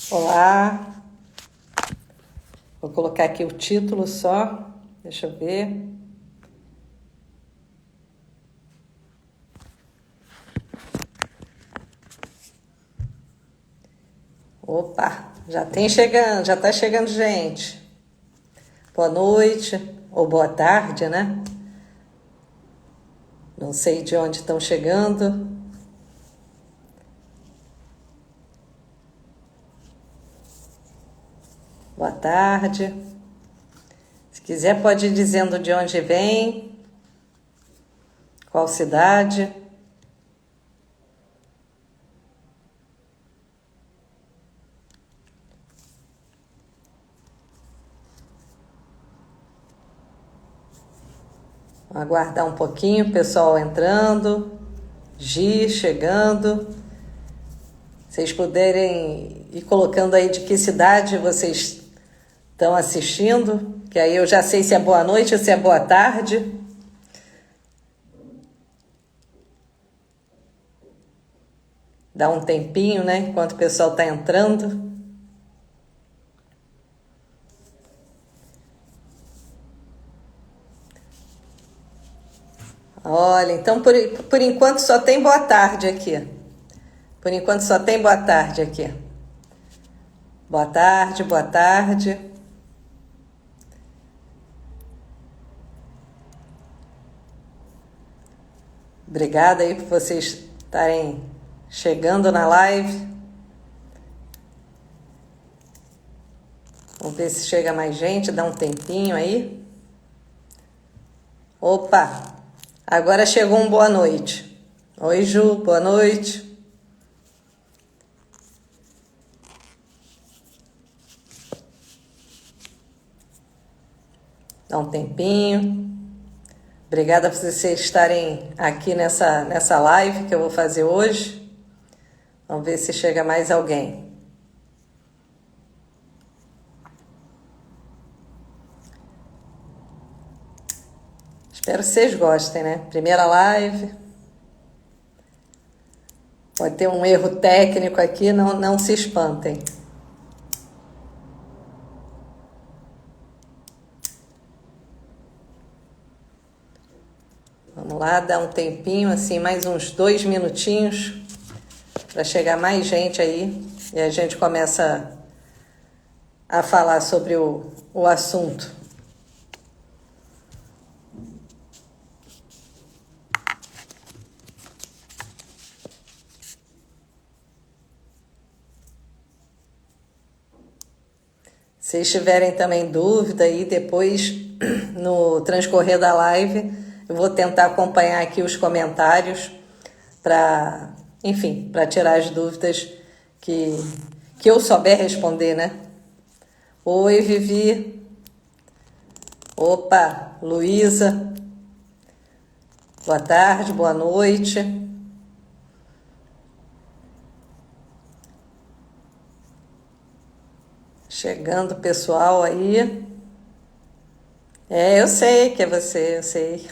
Olá, vou colocar aqui o título só, deixa eu ver. Opa, já tá chegando gente. Boa noite, ou boa tarde, né? Não sei de onde estão chegando. Boa tarde. Se quiser pode ir dizendo de onde vem, qual cidade. Vamos aguardar um pouquinho, o pessoal entrando, Gi chegando. Vocês puderem ir colocando aí de que cidade vocês estão assistindo, que aí eu já sei se é boa noite ou se é boa tarde. Dá um tempinho, né, enquanto o pessoal está entrando. Olha, então por enquanto só tem boa tarde aqui. Por enquanto só tem boa tarde aqui. Boa tarde, boa tarde. Obrigada aí por vocês estarem chegando na live. Vamos ver se chega mais gente, dá um tempinho aí. Opa, agora chegou um boa noite. Oi, Ju, boa noite. Dá um tempinho. Obrigada por vocês estarem aqui nessa live que eu vou fazer hoje. Vamos ver se chega mais alguém. Espero que vocês gostem, né? Primeira live. Pode ter um erro técnico aqui, não se espantem. Vamos lá, dar um tempinho, assim, mais uns 2 minutinhos para chegar mais gente aí e a gente começa a falar sobre o assunto. Se tiverem também dúvida aí depois no transcorrer da live, eu vou tentar acompanhar aqui os comentários para, enfim, para tirar as dúvidas que eu souber responder, né? Oi, Vivi. Opa, Luísa. Boa tarde, boa noite. Chegando o pessoal aí. Eu sei que é você, eu sei.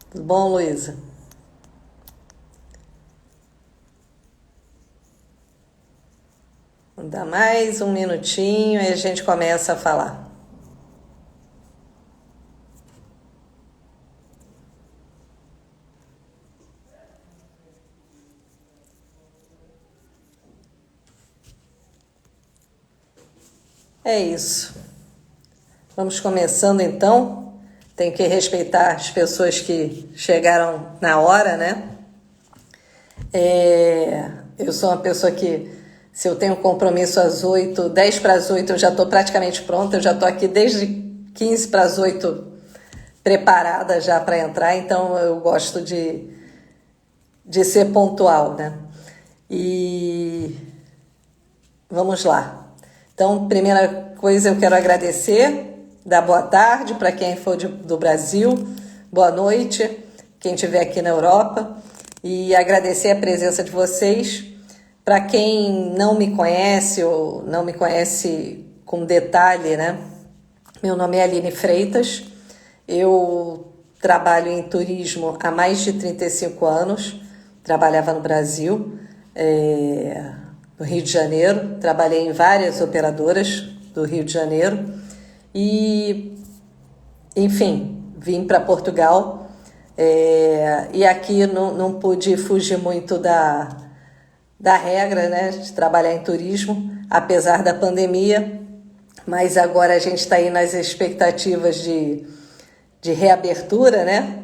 Tudo bom, Luísa? Vamos dar mais um minutinho e a gente começa a falar. É isso. Vamos começando então. Tem que respeitar as pessoas que chegaram na hora, né? Eu sou uma pessoa que, se eu tenho compromisso às 8, 10 para as 8, eu já estou praticamente pronta. Eu já estou aqui desde 15 para as 8 preparada já para entrar. Então, eu gosto de ser pontual, né? E vamos lá. Então, primeira coisa, eu quero agradecer, dar boa tarde para quem for do Brasil, boa noite, quem estiver aqui na Europa, e agradecer a presença de vocês. Para quem não me conhece ou não me conhece com detalhe, né? Meu nome é Aline Freitas, eu trabalho em turismo há mais de 35 anos, trabalhava no Brasil, no Rio de Janeiro, trabalhei em várias operadoras do Rio de Janeiro e, enfim, vim para Portugal e aqui não pude fugir muito da regra, né, de trabalhar em turismo, apesar da pandemia, mas agora a gente está aí nas expectativas de reabertura, né?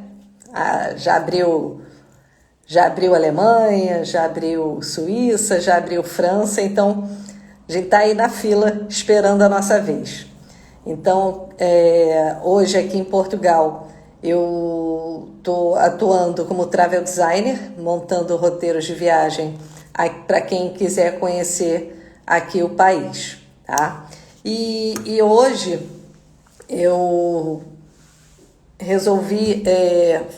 Já abriu Alemanha, já abriu Suíça, já abriu França, então a gente está aí na fila esperando a nossa vez. Então, hoje aqui em Portugal, eu estou atuando como travel designer, montando roteiros de viagem para quem quiser conhecer aqui o país, tá? E hoje eu resolvi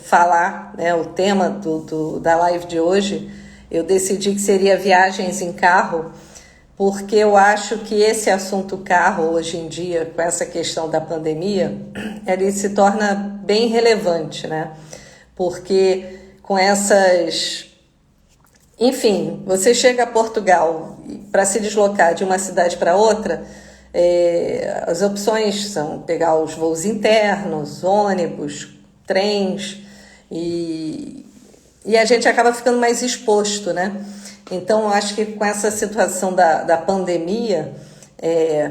falar, né, o tema da live de hoje, eu decidi que seria viagens em carro, porque eu acho que esse assunto carro, hoje em dia, com essa questão da pandemia, ele se torna bem relevante, né? Porque com essas... Enfim, você chega a Portugal para se deslocar de uma cidade para outra, as opções são pegar os voos internos, ônibus, trens, e a gente acaba ficando mais exposto, né? Então, acho que com essa situação da pandemia,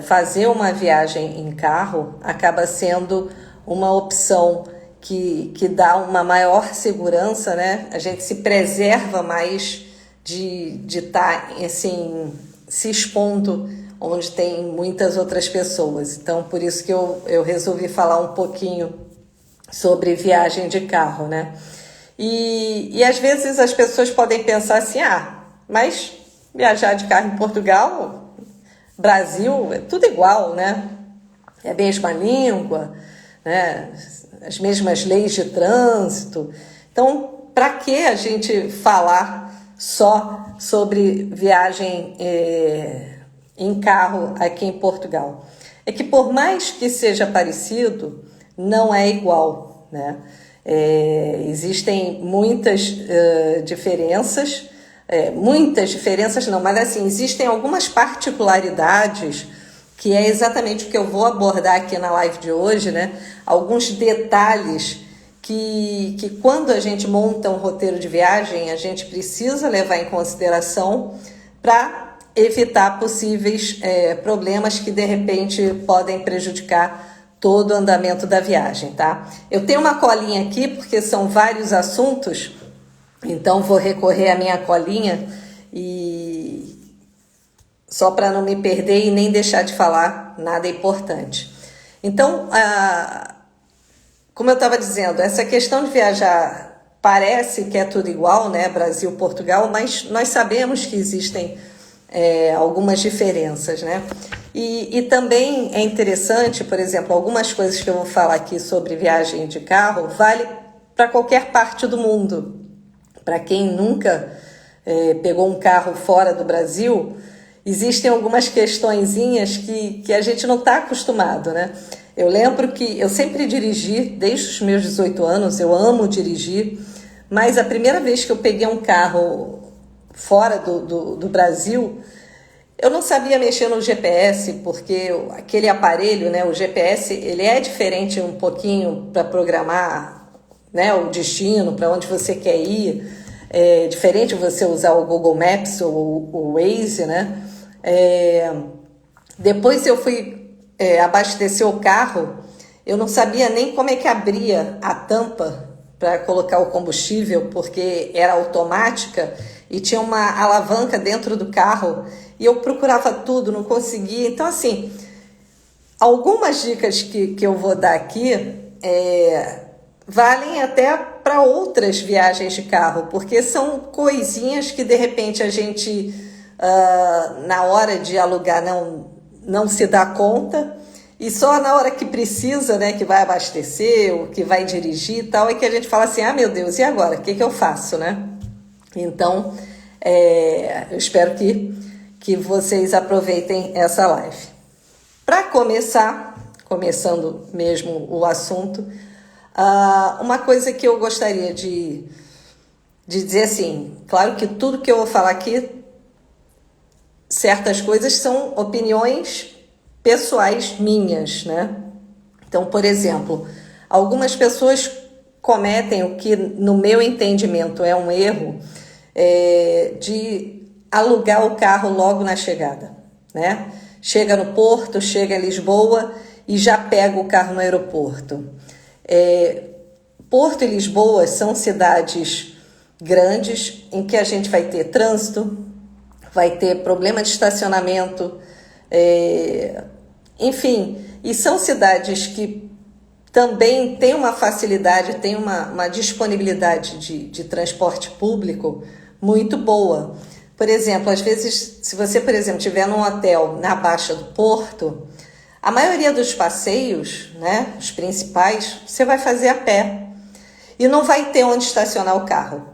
fazer uma viagem em carro acaba sendo uma opção que dá uma maior segurança, né? A gente se preserva mais de estar assim, se expondo onde tem muitas outras pessoas. Então, por isso que eu resolvi falar um pouquinho sobre viagem de carro, né? E às vezes as pessoas podem pensar assim, mas viajar de carro em Portugal, Brasil, é tudo igual, né? É a mesma língua, né? As mesmas leis de trânsito. Então, para que a gente falar só sobre viagem em carro aqui em Portugal? É que por mais que seja parecido, não é igual, né? Existem muitas diferenças, muitas diferenças não, mas assim, existem algumas particularidades que é exatamente o que eu vou abordar aqui na live de hoje, né? Alguns detalhes que quando a gente monta um roteiro de viagem, a gente precisa levar em consideração para evitar possíveis problemas que de repente podem prejudicar todo o andamento da viagem, tá? Eu tenho uma colinha aqui porque são vários assuntos, então vou recorrer à minha colinha e só para não me perder e nem deixar de falar nada importante. Então, como eu estava dizendo, essa questão de viajar parece que é tudo igual, né? Brasil, Portugal, mas nós sabemos que existem algumas diferenças, né? E também é interessante, por exemplo, algumas coisas que eu vou falar aqui sobre viagem de carro vale para qualquer parte do mundo. Para quem nunca pegou um carro fora do Brasil, existem algumas questõezinhas que a gente não está acostumado, né? Eu lembro que eu sempre dirigi, desde os meus 18 anos, eu amo dirigir, mas a primeira vez que eu peguei um carro fora do Brasil, eu não sabia mexer no GPS, porque aquele aparelho, né, o GPS, ele é diferente um pouquinho para programar, né, o destino, para onde você quer ir. É diferente você usar o Google Maps ou o Waze, né? Depois eu fui abastecer o carro, eu não sabia nem como é que abria a tampa para colocar o combustível, porque era automática e tinha uma alavanca dentro do carro e eu procurava tudo, não conseguia. Então, assim, algumas dicas que eu vou dar aqui valem até para outras viagens de carro, porque são coisinhas que de repente a gente, na hora de alugar, não se dá conta, e só na hora que precisa, né, que vai abastecer, ou que vai dirigir e tal, é que a gente fala assim, meu Deus, e agora? O que eu faço, né? Então, eu espero que vocês aproveitem essa live. Para começar, começando mesmo o assunto, uma coisa que eu gostaria de dizer assim, claro que tudo que eu vou falar aqui certas coisas são opiniões pessoais minhas, né? Então, por exemplo, algumas pessoas cometem o que, no meu entendimento, é um erro, de alugar o carro logo na chegada, né? Chega no porto, chega em Lisboa e já pega o carro no aeroporto. Porto e Lisboa são cidades grandes em que a gente vai ter trânsito, vai ter problema de estacionamento, enfim, e são cidades que também têm uma facilidade, têm uma disponibilidade de transporte público muito boa. Por exemplo, às vezes, se você, por exemplo, estiver num hotel na Baixa do Porto, a maioria dos passeios, né, os principais, você vai fazer a pé e não vai ter onde estacionar o carro.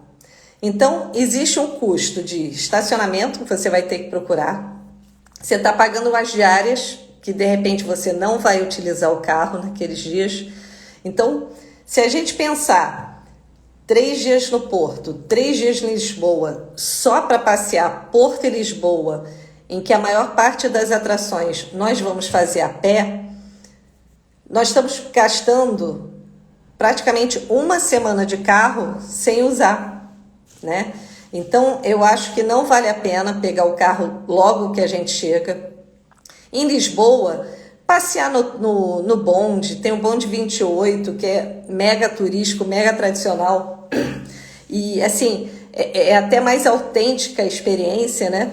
Então, existe um custo de estacionamento que você vai ter que procurar. Você está pagando umas diárias que, de repente, você não vai utilizar o carro naqueles dias. Então, se a gente pensar 3 dias no Porto, 3 dias em Lisboa, só para passear Porto e Lisboa, em que a maior parte das atrações nós vamos fazer a pé, nós estamos gastando praticamente uma semana de carro sem usar, né? Então, eu acho que não vale a pena pegar o carro logo que a gente chega. Em Lisboa, passear no bonde, tem o bonde 28, que é mega turístico, mega tradicional. E, assim, é até mais autêntica a experiência, né?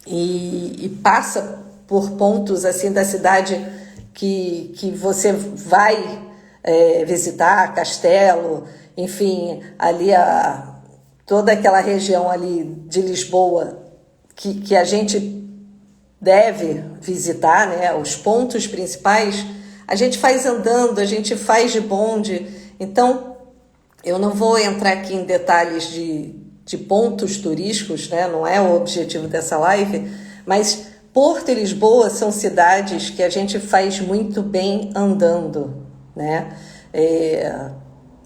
E passa por pontos, assim, da cidade que você vai visitar, Castelo, enfim, ali toda aquela região ali de Lisboa que a gente deve visitar, né? Os pontos principais, a gente faz andando, a gente faz de bonde. Então, eu não vou entrar aqui em detalhes de pontos turísticos, né? Não é o objetivo dessa live, mas Porto e Lisboa são cidades que a gente faz muito bem andando, né?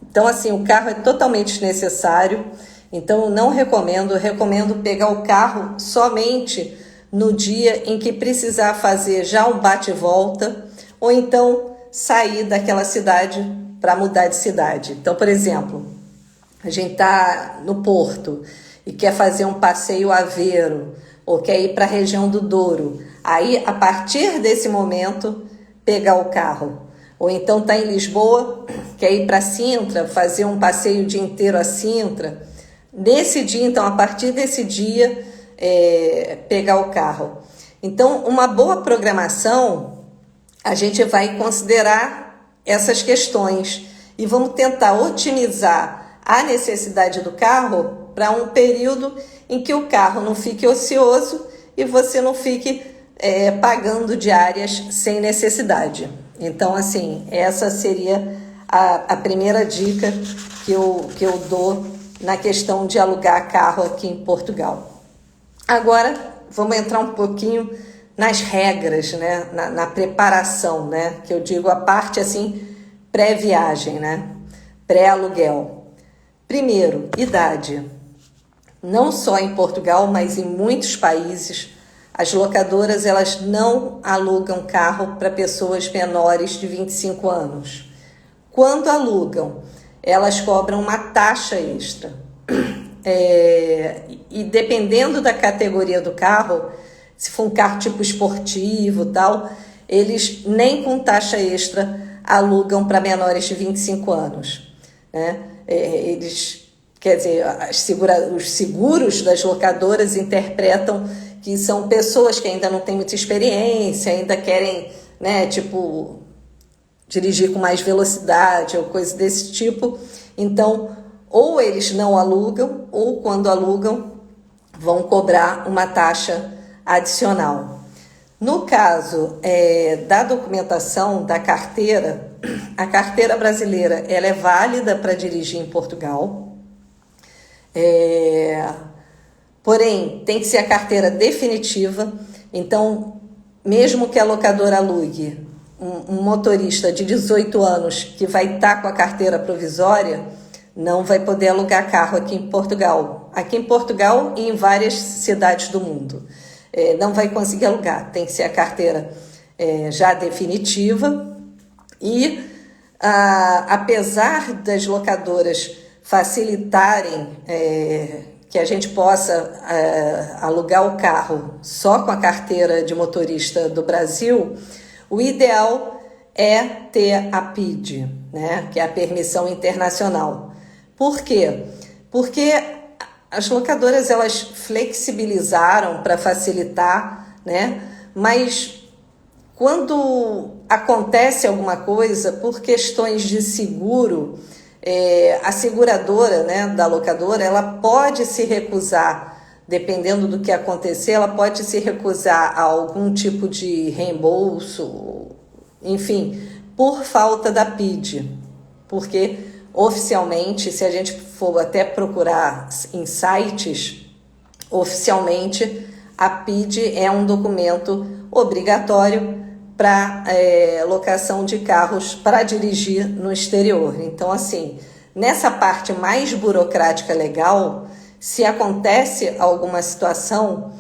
Então, assim, o carro é totalmente desnecessário, então eu não recomendo, eu recomendo pegar o carro somente no dia em que precisar fazer já um bate-volta, ou então sair daquela cidade para mudar de cidade. Então, por exemplo, a gente está no Porto e quer fazer um passeio Aveiro, ou quer ir para a região do Douro. Aí, a partir desse momento, pegar o carro. Ou então está em Lisboa, quer ir para Sintra, fazer um passeio o dia inteiro a Sintra. Nesse dia, então, a partir desse dia, pegar o carro. Então, uma boa programação, a gente vai considerar essas questões e vamos tentar otimizar a necessidade do carro para um período em que o carro não fique ocioso e você não fique pagando diárias sem necessidade. Então, assim, essa seria a primeira dica que eu dou na questão de alugar carro aqui em Portugal. Agora, vamos entrar um pouquinho nas regras, né? Na preparação, né? Que eu digo a parte, assim, pré-viagem, né? Pré-aluguel. Primeiro, idade. Não só em Portugal, mas em muitos países, as locadoras elas não alugam carro para pessoas menores de 25 anos. Quando alugam, elas cobram uma taxa extra. E dependendo da categoria do carro, se for um carro tipo esportivo tal, eles nem com taxa extra alugam para menores de 25 anos. Né? Quer dizer, os seguros das locadoras interpretam que são pessoas que ainda não têm muita experiência, ainda querem, né, tipo, dirigir com mais velocidade ou coisa desse tipo. Então, ou eles não alugam, ou quando alugam, vão cobrar uma taxa adicional. No caso da documentação da carteira, a carteira brasileira ela é válida para dirigir em Portugal. Porém, tem que ser a carteira definitiva. Então, mesmo que a locadora alugue um motorista de 18 anos que vai estar com a carteira provisória, não vai poder alugar carro aqui em Portugal. Aqui em Portugal e em várias cidades do mundo. não vai conseguir alugar. Tem que ser a carteira já definitiva e, apesar das locadoras facilitarem que a gente possa alugar o carro só com a carteira de motorista do Brasil, o ideal é ter a PID, né, que é a permissão internacional. Por quê? Porque as locadoras elas flexibilizaram para facilitar, né, mas quando acontece alguma coisa por questões de seguro, a seguradora, né, da locadora, ela pode se recusar, dependendo do que acontecer, ela pode se recusar a algum tipo de reembolso, enfim, por falta da PID. Porque, oficialmente, se a gente for até procurar em sites, oficialmente, a PID é um documento obrigatório para locação de carros para dirigir no exterior. Então, assim, nessa parte mais burocrática legal, se acontece alguma situação,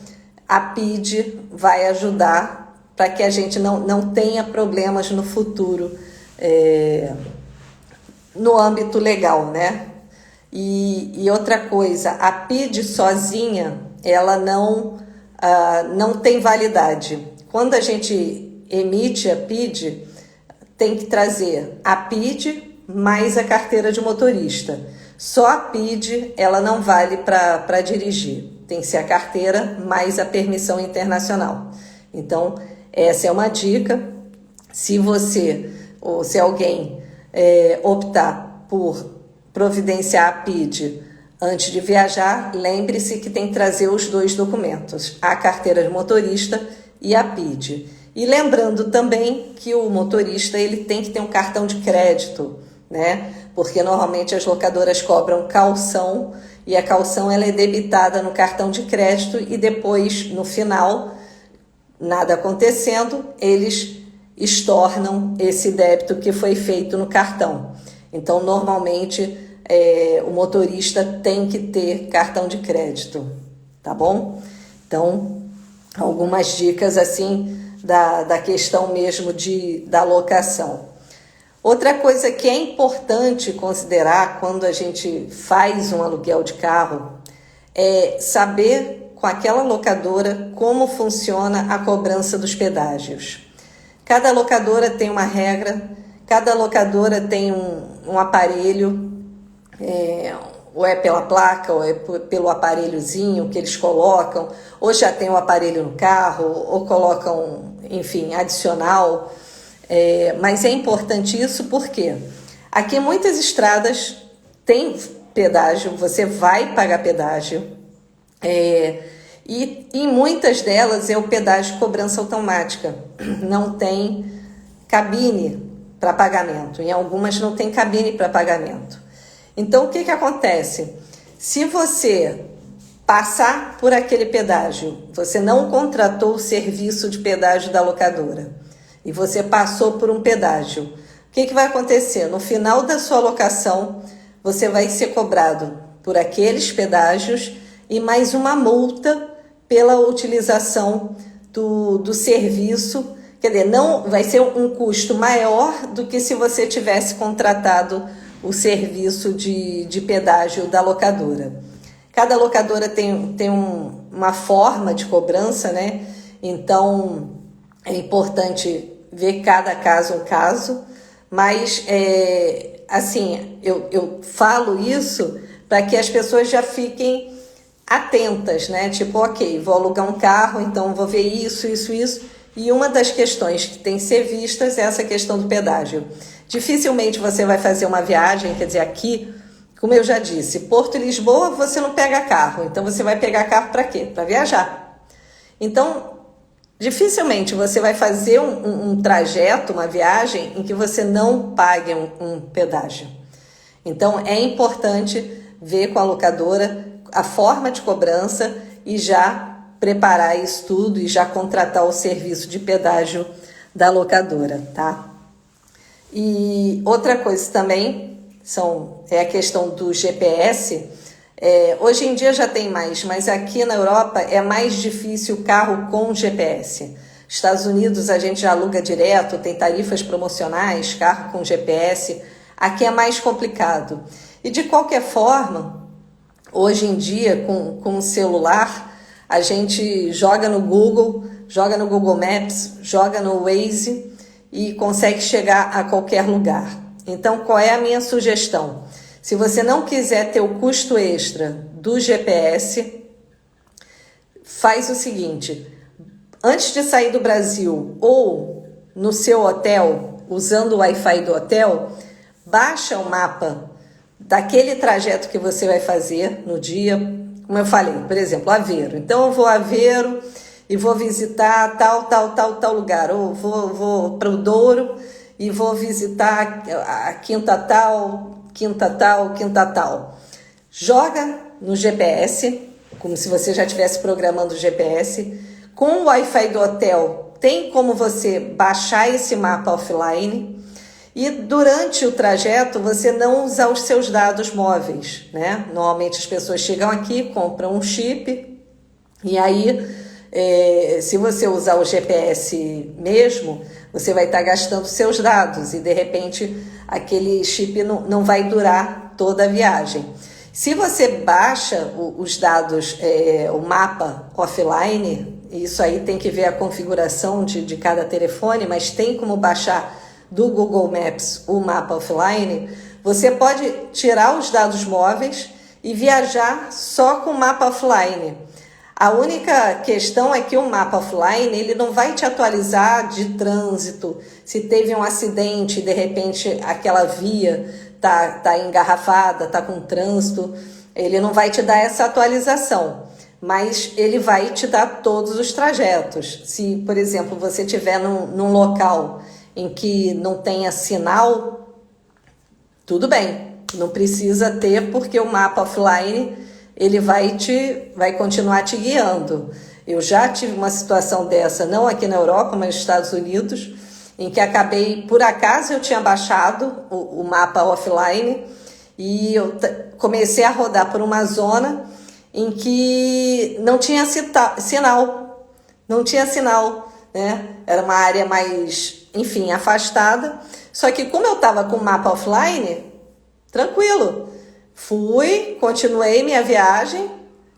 a PID vai ajudar para que a gente não tenha problemas no futuro no âmbito legal, né? E outra coisa, a PID sozinha, ela não tem validade. Quando a gente emite a PID, tem que trazer a PID mais a carteira de motorista. Só a PID, ela não vale para dirigir. Tem que ser a carteira mais a permissão internacional. Então, essa é uma dica. Se você, ou se alguém optar por providenciar a PID antes de viajar, lembre-se que tem que trazer os dois documentos, a carteira de motorista e a PID. E lembrando também que o motorista ele tem que ter um cartão de crédito, né? Porque normalmente as locadoras cobram caução e a caução ela é debitada no cartão de crédito e depois, no final, nada acontecendo, eles estornam esse débito que foi feito no cartão. Então, normalmente, o motorista tem que ter cartão de crédito, tá bom? Então, algumas dicas assim da questão mesmo da locação. Outra coisa que é importante considerar quando a gente faz um aluguel de carro é saber com aquela locadora como funciona a cobrança dos pedágios. Cada locadora tem uma regra, cada locadora tem um aparelho, ou é pela placa, ou é pelo aparelhozinho que eles colocam, ou já tem o aparelho no carro, ou colocam, enfim, adicional. Mas é importante isso porque aqui muitas estradas tem pedágio, você vai pagar pedágio, e em muitas delas é o pedágio de cobrança automática, não tem cabine para pagamento, em algumas não tem cabine para pagamento. Então, o que acontece? Se você passar por aquele pedágio, você não contratou o serviço de pedágio da locadora e você passou por um pedágio, o que vai acontecer? No final da sua locação, você vai ser cobrado por aqueles pedágios e mais uma multa pela utilização do serviço. Quer dizer, não vai ser um custo maior do que se você tivesse contratado o serviço de pedágio da locadora. Cada locadora tem uma forma de cobrança, né? Então, é importante ver cada caso um caso, mas, assim, eu falo isso para que as pessoas já fiquem atentas, né? Tipo, ok, vou alugar um carro, então vou ver isso. E uma das questões que tem que ser vistas é essa questão do pedágio. Dificilmente você vai fazer uma viagem, quer dizer, aqui, como eu já disse, Porto e Lisboa você não pega carro, então você vai pegar carro para quê? Para viajar. Então, dificilmente você vai fazer um trajeto, uma viagem, em que você não pague um pedágio. Então, é importante ver com a locadora a forma de cobrança e já preparar isso tudo e já contratar o serviço de pedágio da locadora, tá? E outra coisa também é a questão do GPS. Hoje em dia já tem mais, mas aqui na Europa é mais difícil o carro com GPS. Estados Unidos a gente já aluga direto, tem tarifas promocionais, carro com GPS. Aqui é mais complicado. E de qualquer forma, hoje em dia com o celular, a gente joga no Google Maps, joga no Waze e consegue chegar a qualquer lugar. Então, qual é a minha sugestão? Se você não quiser ter o custo extra do GPS, faz o seguinte: antes de sair do Brasil ou no seu hotel, usando o Wi-Fi do hotel, baixa o mapa daquele trajeto que você vai fazer no dia. Como eu falei, por exemplo, Aveiro. Então eu vou a Aveiro e vou visitar tal lugar. Ou vou para o Douro e vou visitar a quinta tal. Joga no GPS, como se você já estivesse programando o GPS. Com o Wi-Fi do hotel, tem como você baixar esse mapa offline e durante o trajeto você não usar os seus dados móveis, né? Normalmente as pessoas chegam aqui, compram um chip e aí, se você usar o GPS mesmo, você vai estar gastando seus dados e de repente aquele chip não vai durar toda a viagem. Se você baixa os dados, o mapa offline, isso aí tem que ver a configuração de cada telefone, mas tem como baixar do Google Maps o mapa offline, você pode tirar os dados móveis e viajar só com o mapa offline. A única questão é que o mapa offline ele não vai te atualizar de trânsito, se teve um acidente, de repente aquela via tá engarrafada, tá com trânsito, ele não vai te dar essa atualização, mas ele vai te dar todos os trajetos. Se, por exemplo, você estiver num local em que não tenha sinal, tudo bem, não precisa ter, porque o mapa offline ele vai continuar te guiando. Eu já tive uma situação dessa, não aqui na Europa, mas nos Estados Unidos, em que acabei, por acaso eu tinha baixado o mapa offline e eu comecei a rodar por uma zona em que não tinha sinal, né? Era uma área mais, enfim, afastada. Só que como eu estava com o mapa offline, tranquilo, continuei minha viagem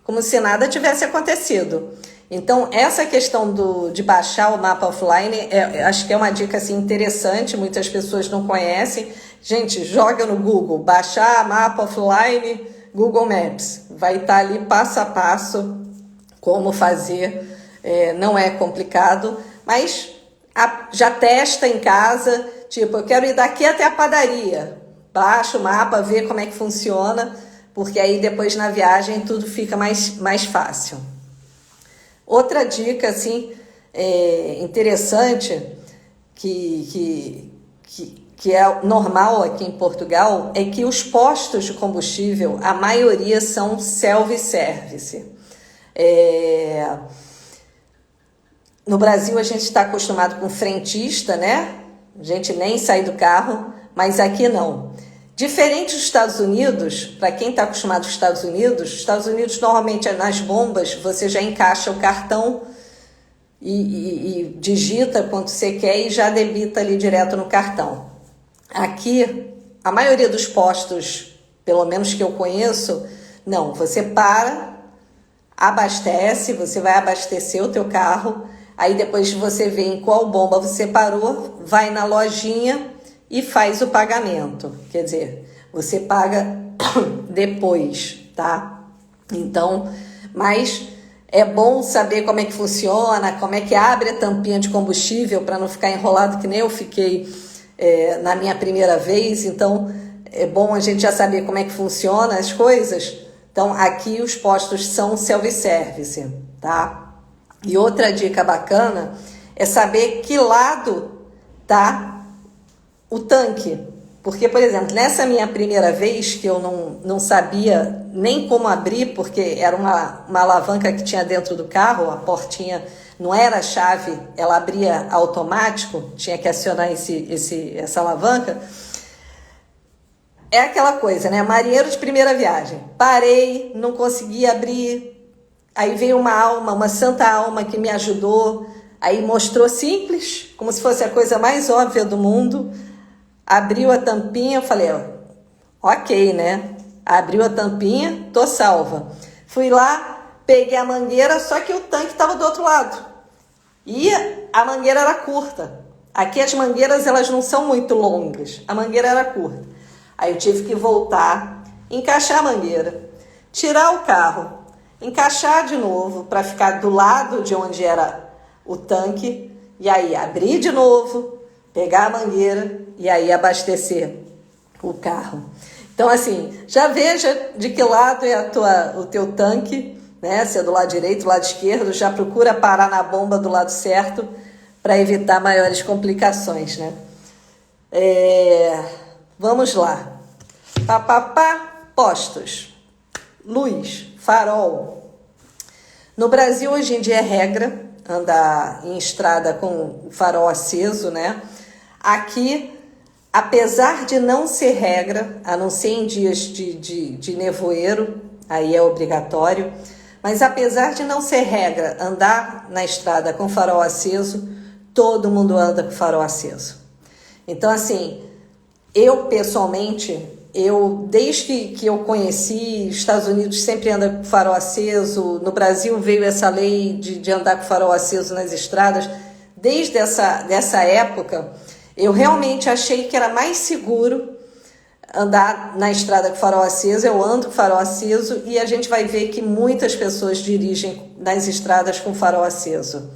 como se nada tivesse acontecido. Então, essa questão de baixar o mapa offline, acho que é uma dica assim, interessante, muitas pessoas não conhecem. Gente, joga no Google, baixar mapa offline, Google Maps. Vai estar ali passo a passo como fazer, não é complicado, mas já testa em casa, tipo, eu quero ir daqui até a padaria. Baixa o mapa, vê como é que funciona, porque aí depois na viagem tudo fica mais fácil. Outra dica assim, interessante, que é normal aqui em Portugal, é que os postos de combustível, a maioria são self-service. No Brasil a gente está acostumado com frentista, né? A gente nem sai do carro, mas aqui não. Diferente dos Estados Unidos, para quem está acostumado com os Estados Unidos normalmente nas bombas você já encaixa o cartão e digita quanto você quer e já debita ali direto no cartão. Aqui, a maioria dos postos, pelo menos que eu conheço, não. Você abastece, você vai abastecer o teu carro, aí depois você vê em qual bomba você parou, vai na lojinha e faz o pagamento. Quer dizer, você paga depois, tá? Então, mas é bom saber como é que funciona, como é que abre a tampinha de combustível para não ficar enrolado que nem eu fiquei na minha primeira vez. Então, é bom a gente já saber como é que funciona as coisas. Então, aqui os postos são self-service, tá? E outra dica bacana é saber que lado tá o tanque. Porque, por exemplo, nessa minha primeira vez, que eu não sabia nem como abrir, porque era uma alavanca que tinha dentro do carro, a portinha não era chave, ela abria automático, tinha que acionar essa alavanca. é aquela coisa, né? Marinheiro de primeira viagem. Parei, não consegui abrir. Aí veio uma alma, uma santa alma que me ajudou. Aí mostrou simples, como se fosse a coisa mais óbvia do mundo. Abriu a tampinha, eu falei, ok, né? Abriu a tampinha, tô salva. Fui lá, peguei a mangueira, só que o tanque estava do outro lado. E a mangueira era curta. Aqui as mangueiras, elas não são muito longas. A mangueira era curta. Aí eu tive que voltar, encaixar a mangueira, tirar o carro, encaixar de novo para ficar do lado de onde era o tanque. E aí abrir de novo, pegar a mangueira e aí abastecer o carro. Então, assim, já veja de que lado é o teu tanque, né? Se é do lado direito, do lado esquerdo, já procura parar na bomba do lado certo para evitar maiores complicações, né? Vamos lá. Postos. Luz, farol. No Brasil, hoje em dia, é regra andar em estrada com o farol aceso, né? Aqui, apesar de não ser regra, a não ser em dias de nevoeiro, aí é obrigatório, mas apesar de não ser regra andar na estrada com farol aceso, todo mundo anda com farol aceso. Então, assim, eu pessoalmente, desde que eu conheci, Estados Unidos sempre anda com farol aceso, no Brasil veio essa lei de andar com farol aceso nas estradas, desde dessa época, eu realmente achei que era mais seguro andar na estrada com farol aceso. Eu ando com farol aceso e a gente vai ver que muitas pessoas dirigem nas estradas com farol aceso.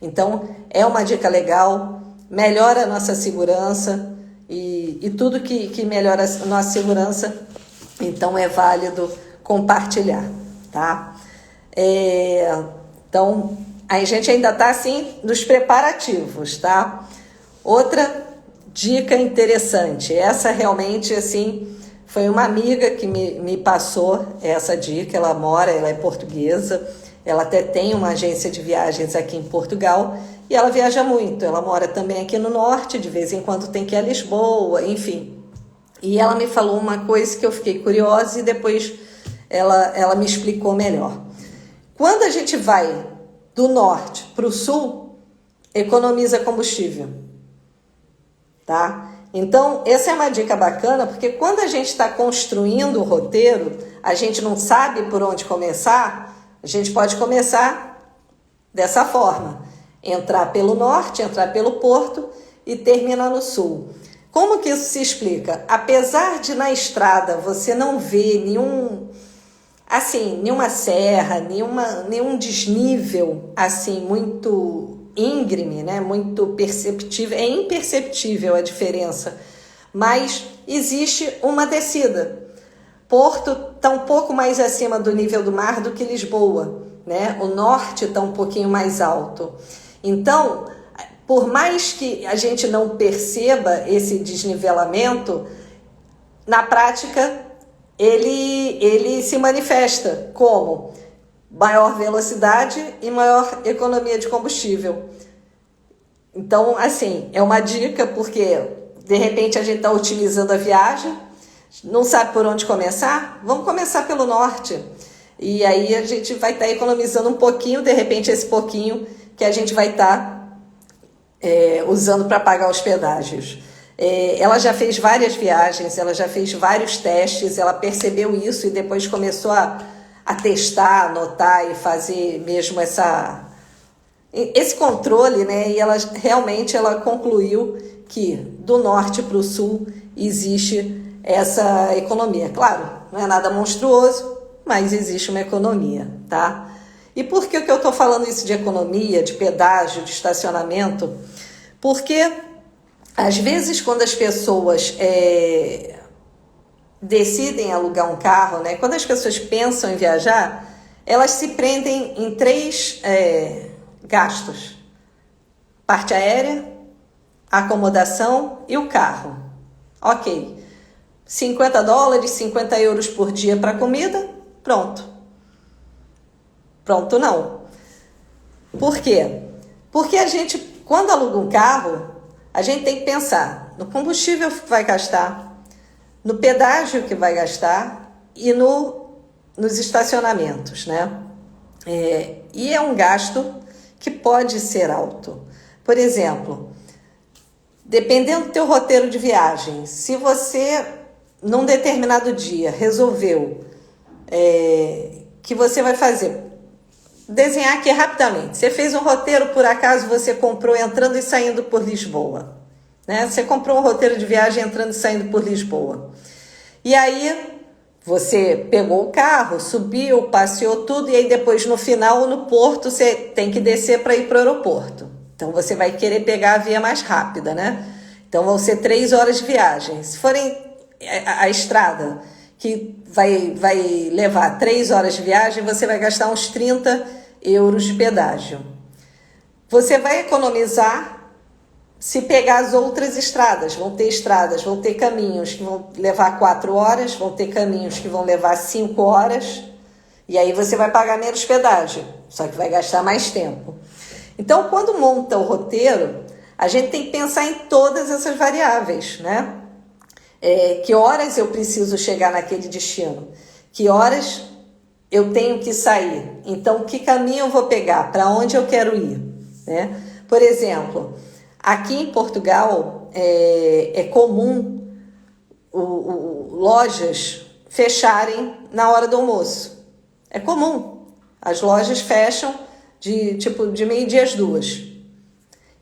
Então, é uma dica legal, melhora a nossa segurança e tudo que melhora a nossa segurança, então é válido compartilhar, tá? Então, a gente ainda está assim nos preparativos, tá? Outra dica interessante, essa realmente assim foi uma amiga que me passou essa dica. Ela é portuguesa, ela até tem uma agência de viagens aqui em Portugal e ela viaja muito. Ela mora também aqui no norte, de vez em quando tem que ir a Lisboa, enfim. E ela me falou uma coisa que eu fiquei curiosa e depois ela me explicou melhor. Quando a gente vai do norte para o sul, economiza combustível, tá? Então, essa é uma dica bacana, porque quando a gente está construindo o roteiro, a gente não sabe por onde começar, a gente pode começar dessa forma. Entrar pelo norte, entrar pelo porto e terminar no sul. Como que isso se explica? Apesar de na estrada você não ver nenhuma serra, nenhum desnível assim muito íngreme, né? Muito perceptível, é imperceptível a diferença, mas existe uma descida. Porto está um pouco mais acima do nível do mar do que Lisboa, né? O norte está um pouquinho mais alto. Então, por mais que a gente não perceba esse desnivelamento, na prática ele se manifesta como maior velocidade e maior economia de combustível. Então, assim, é uma dica, porque de repente a gente está otimizando a viagem, não sabe por onde começar? Vamos começar pelo norte. E aí a gente vai estar economizando um pouquinho, de repente esse pouquinho que a gente vai estar usando para pagar os pedágios. Ela já fez várias viagens, ela já fez vários testes, ela percebeu isso e depois começou a testar, anotar e fazer mesmo esse controle, né? E ela realmente concluiu que do norte para o sul existe essa economia. Claro, não é nada monstruoso, mas existe uma economia, tá? E por que eu estou falando isso de economia, de pedágio, de estacionamento? Porque às vezes quando as pessoas decidem alugar um carro, né? Quando as pessoas pensam em viajar, elas se prendem em 3 gastos: parte aérea, acomodação e o carro. Ok, $50, 50 euros por dia para comida, pronto. Pronto não. Por quê? Porque a gente, quando aluga um carro, a gente tem que pensar no combustível que vai gastar, no pedágio que vai gastar e nos estacionamentos, né? E é um gasto que pode ser alto. Por exemplo, dependendo do teu roteiro de viagem, se você, num determinado dia, resolveu que você vai desenhar aqui rapidamente. Você fez um roteiro, por acaso você comprou entrando e saindo por Lisboa, né? Você comprou um roteiro de viagem entrando e saindo por Lisboa. E aí você pegou o carro, subiu, passeou tudo, e aí depois no final, no porto, você tem que descer para ir para o aeroporto. Então você vai querer pegar a via mais rápida, né? Então vão ser 3 horas de viagem. Se forem a estrada que vai levar 3 horas de viagem, você vai gastar uns 30 euros de pedágio. Você vai economizar se pegar as outras estradas. Vão ter caminhos que vão levar 4 horas, vão ter caminhos que vão levar 5 horas, e aí você vai pagar menos pedágio, só que vai gastar mais tempo. Então, quando monta o roteiro, a gente tem que pensar em todas essas variáveis, né? Que horas eu preciso chegar naquele destino? Que horas eu tenho que sair? Então, que caminho eu vou pegar? Para onde eu quero ir? Né? Por exemplo, aqui em Portugal é comum lojas fecharem na hora do almoço. É comum. As lojas fecham de meio-dia às 2.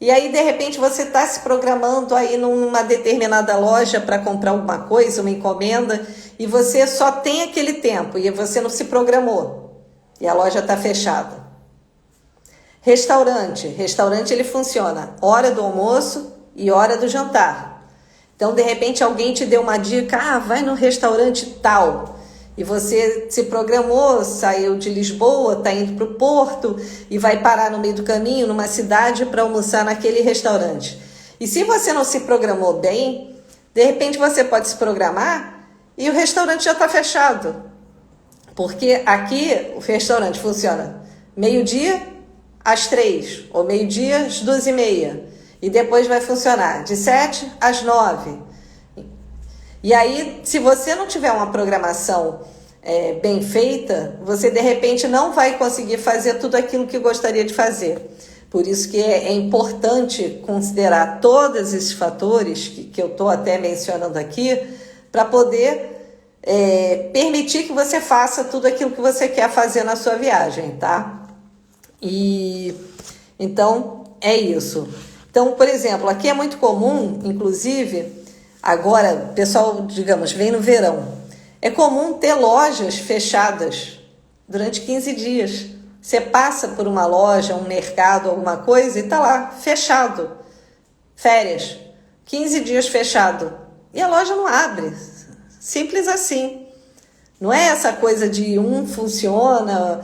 E aí, de repente, você está se programando aí numa determinada loja para comprar alguma coisa, uma encomenda, e você só tem aquele tempo e você não se programou. E a loja está fechada. Restaurante ele funciona hora do almoço e hora do jantar. Então, de repente, alguém te deu uma dica, vai no restaurante tal. E você se programou, saiu de Lisboa, está indo para o Porto e vai parar no meio do caminho, numa cidade, para almoçar naquele restaurante. E se você não se programou bem, de repente você pode se programar e o restaurante já está fechado. Porque aqui o restaurante funciona meio-dia às 3, ou meio-dia às 2h30. E depois vai funcionar de 7 às 9. E aí, se você não tiver uma programação bem feita, você de repente não vai conseguir fazer tudo aquilo que gostaria de fazer. Por isso que é importante considerar todos esses fatores que eu estou até mencionando aqui, para poder permitir que você faça tudo aquilo que você quer fazer na sua viagem, tá? E então é isso. Então, por exemplo, aqui é muito comum, inclusive, agora, o pessoal, digamos, vem no verão. É comum ter lojas fechadas durante 15 dias. Você passa por uma loja, um mercado, alguma coisa e está lá, fechado. Férias. 15 dias fechado. E a loja não abre. Simples assim. Não é essa coisa de funciona,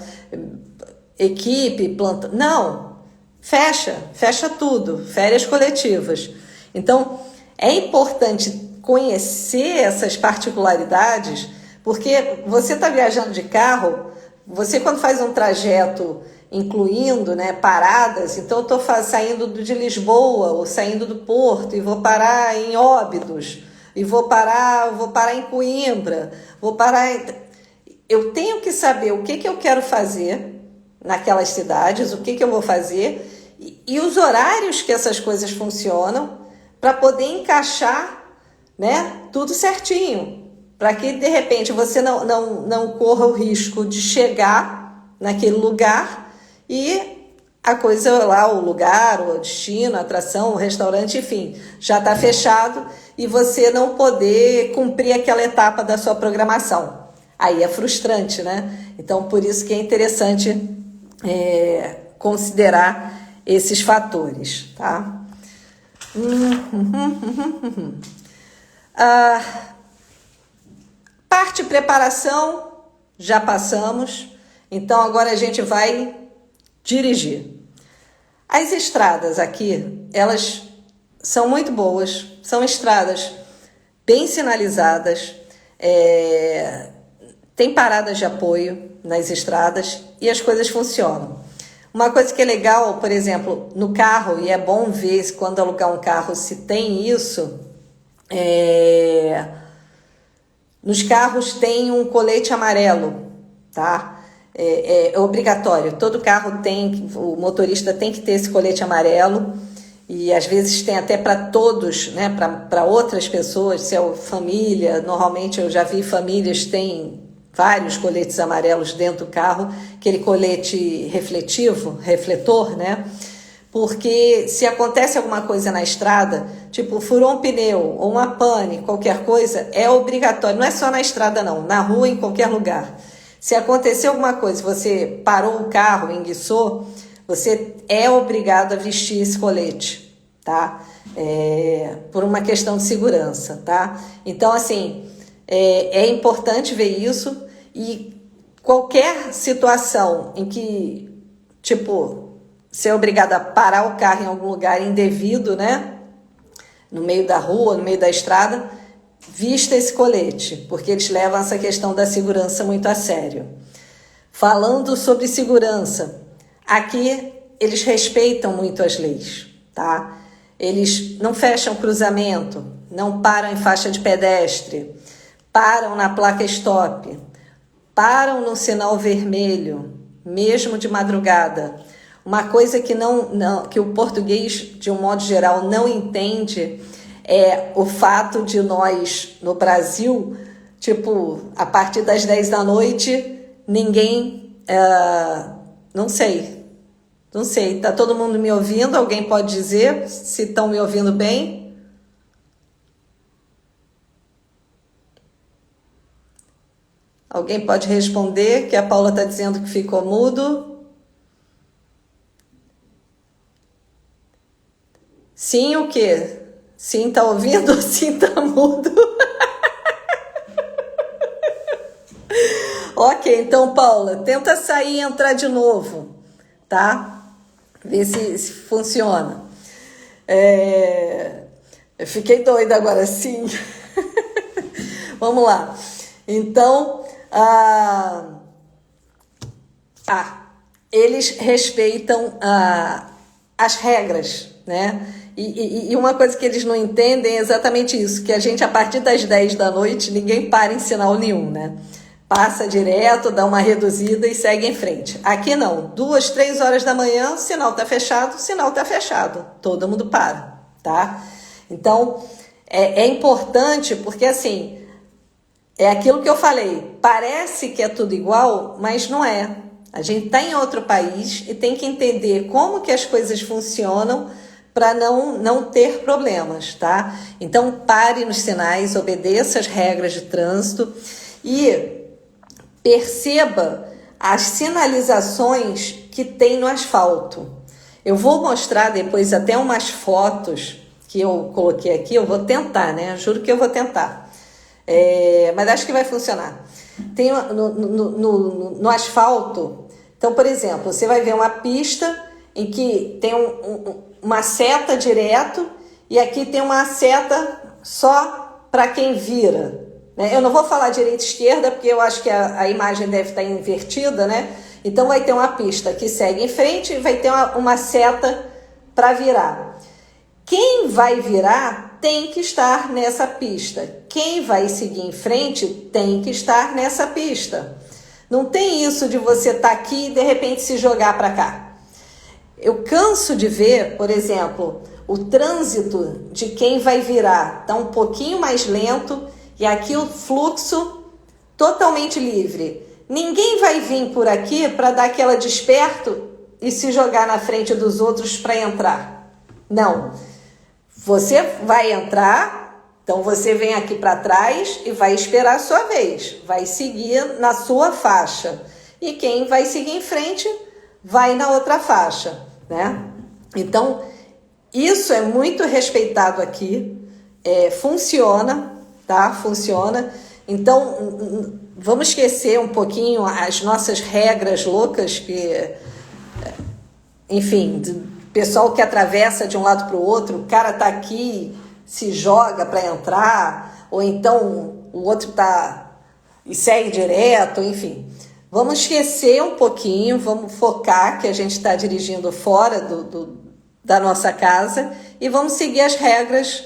equipe, planta. Não. Fecha tudo. Férias coletivas. Então, é importante conhecer essas particularidades, porque você está viajando de carro, você quando faz um trajeto incluindo, né, paradas, então eu estou saindo de Lisboa ou saindo do Porto e vou parar em Óbidos, e vou parar em Coimbra, eu tenho que saber o que eu quero fazer naquelas cidades, o que eu vou fazer e os horários que essas coisas funcionam, para poder encaixar, né, tudo certinho, para que de repente você não corra o risco de chegar naquele lugar e a coisa lá, o lugar, o destino, a atração, o restaurante, enfim, já está fechado e você não poder cumprir aquela etapa da sua programação. Aí é frustrante, né? Então, por isso que é interessante considerar esses fatores, tá? Parte preparação, já passamos. Então agora a gente vai dirigir. As estradas aqui, elas são muito boas. São estradas bem sinalizadas. Tem paradas de apoio nas estradas e as coisas funcionam. Uma coisa que é legal, por exemplo, no carro, e é bom ver quando alugar um carro se tem isso, Nos carros tem um colete amarelo, tá? É obrigatório. Todo carro tem, o motorista tem que ter esse colete amarelo. E às vezes tem até para todos, né? Para outras pessoas, se é família. Normalmente eu já vi famílias têm vários coletes amarelos dentro do carro, aquele colete refletivo, refletor, né? Porque se acontece alguma coisa na estrada, tipo furou um pneu ou uma pane, qualquer coisa, é obrigatório. Não é só na estrada não, na rua, em qualquer lugar. Se acontecer alguma coisa, você parou o carro, enguiçou, você é obrigado a vestir esse colete, tá? Por uma questão de segurança, tá? Então, assim, é importante ver isso e qualquer situação em que, tipo, ser obrigado a parar o carro em algum lugar indevido, né? No meio da rua, no meio da estrada, vista esse colete, porque eles levam essa questão da segurança muito a sério. Falando sobre segurança, aqui eles respeitam muito as leis, tá? Eles não fecham cruzamento, não param em faixa de pedestre, param na placa stop, param no sinal vermelho, mesmo de madrugada. Uma coisa que que o português, de um modo geral, não entende é o fato de nós, no Brasil, tipo, a partir das 10 da noite, ninguém... não sei, tá todo mundo me ouvindo? Alguém pode dizer se estão me ouvindo bem? Alguém pode responder que a Paula está dizendo que ficou mudo? Sim, o quê? Sim, tá ouvindo? Sim, tá mudo? Ok, então, Paula, tenta sair e entrar de novo, tá? Vê se funciona. Eu fiquei doida agora, sim. Vamos lá. Então, eles respeitam as regras, né? E uma coisa que eles não entendem é exatamente isso, que a gente, a partir das 10 da noite, ninguém para em sinal nenhum, né? Passa direto, dá uma reduzida e segue em frente. Aqui não, 2, 3 horas da manhã, o sinal tá fechado, todo mundo para, tá? Então, é importante porque, assim, é aquilo que eu falei, parece que é tudo igual, mas não é. A gente tá em outro país e tem que entender como que as coisas funcionam para não ter problemas, tá? Então, pare nos sinais, obedeça as regras de trânsito e perceba as sinalizações que tem no asfalto. Eu vou mostrar depois até umas fotos que eu coloquei aqui, eu vou tentar, né? Juro que eu vou tentar. Mas acho que vai funcionar. Tem no asfalto, então, por exemplo, você vai ver uma pista em que tem uma seta direto e aqui tem uma seta só para quem vira. Né? Eu não vou falar direita e esquerda porque eu acho que a imagem deve estar invertida, né? Então vai ter uma pista que segue em frente e vai ter uma seta para virar. Quem vai virar tem que estar nessa pista. Quem vai seguir em frente tem que estar nessa pista. Não tem isso de você estar aqui e de repente se jogar para cá. Eu canso de ver, por exemplo, o trânsito de quem vai virar está um pouquinho mais lento e aqui o fluxo totalmente livre. Ninguém vai vir por aqui para dar aquela desperto e se jogar na frente dos outros para entrar. Não. Você vai entrar, então você vem aqui para trás e vai esperar a sua vez. Vai seguir na sua faixa. E quem vai seguir em frente vai na outra faixa, né? Então, isso é muito respeitado aqui. Funciona, tá? Funciona. Então, vamos esquecer um pouquinho as nossas regras loucas que, enfim, pessoal que atravessa de um lado para o outro, o cara tá aqui, se joga para entrar, ou então o outro tá e segue direto, enfim. Vamos esquecer um pouquinho, vamos focar que a gente está dirigindo fora da nossa casa e vamos seguir as regras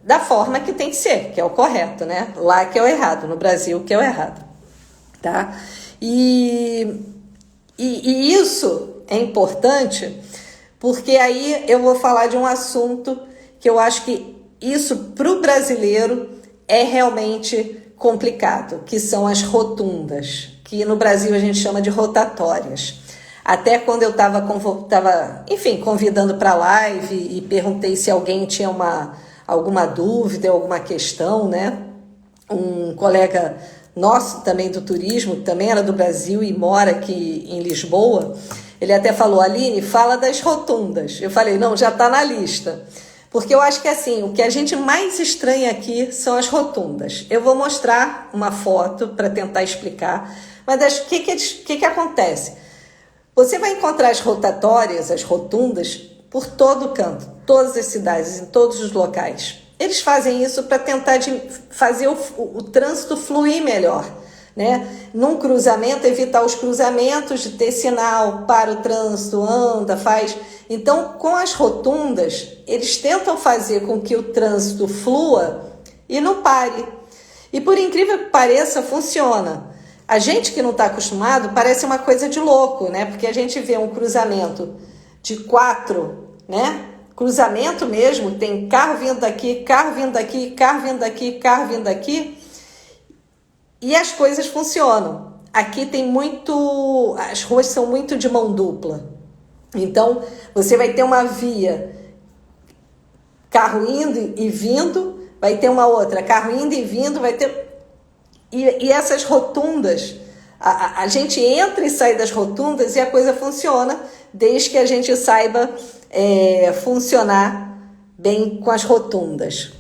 da forma que tem que ser, que é o correto, né? Lá que é o errado, no Brasil que é o errado, tá? E isso é importante porque aí eu vou falar de um assunto que eu acho que isso para o brasileiro é realmente complicado, que são as rotundas, que no Brasil a gente chama de rotatórias. Até quando eu estava convidando para a live e perguntei se alguém tinha alguma dúvida, alguma questão, né? Um colega nosso também do turismo, que também era do Brasil e mora aqui em Lisboa, ele até falou: Aline, fala das rotundas. Eu falei: não, já está na lista. Porque eu acho que assim, o que a gente mais estranha aqui são as rotundas. Eu vou mostrar uma foto para tentar explicar, mas o que acontece? Você vai encontrar as rotatórias, as rotundas, por todo o canto, todas as cidades, em todos os locais. Eles fazem isso para tentar fazer o trânsito fluir melhor, né? Num cruzamento, evitar os cruzamentos, de ter sinal para o trânsito, anda, faz. Então, com as rotundas, eles tentam fazer com que o trânsito flua e não pare. E por incrível que pareça, funciona. A gente que não está acostumado parece uma coisa de louco, né? Porque a gente vê um cruzamento de 4, né? Cruzamento mesmo, tem carro vindo daqui, carro vindo daqui, carro vindo daqui, carro vindo daqui, e as coisas funcionam. Aqui tem muito, as ruas são muito de mão dupla. Então, você vai ter uma via, carro indo e vindo, vai ter uma outra, carro indo e vindo, vai ter... E essas rotundas, a gente entra e sai das rotundas e a coisa funciona, desde que a gente saiba funcionar bem com as rotundas.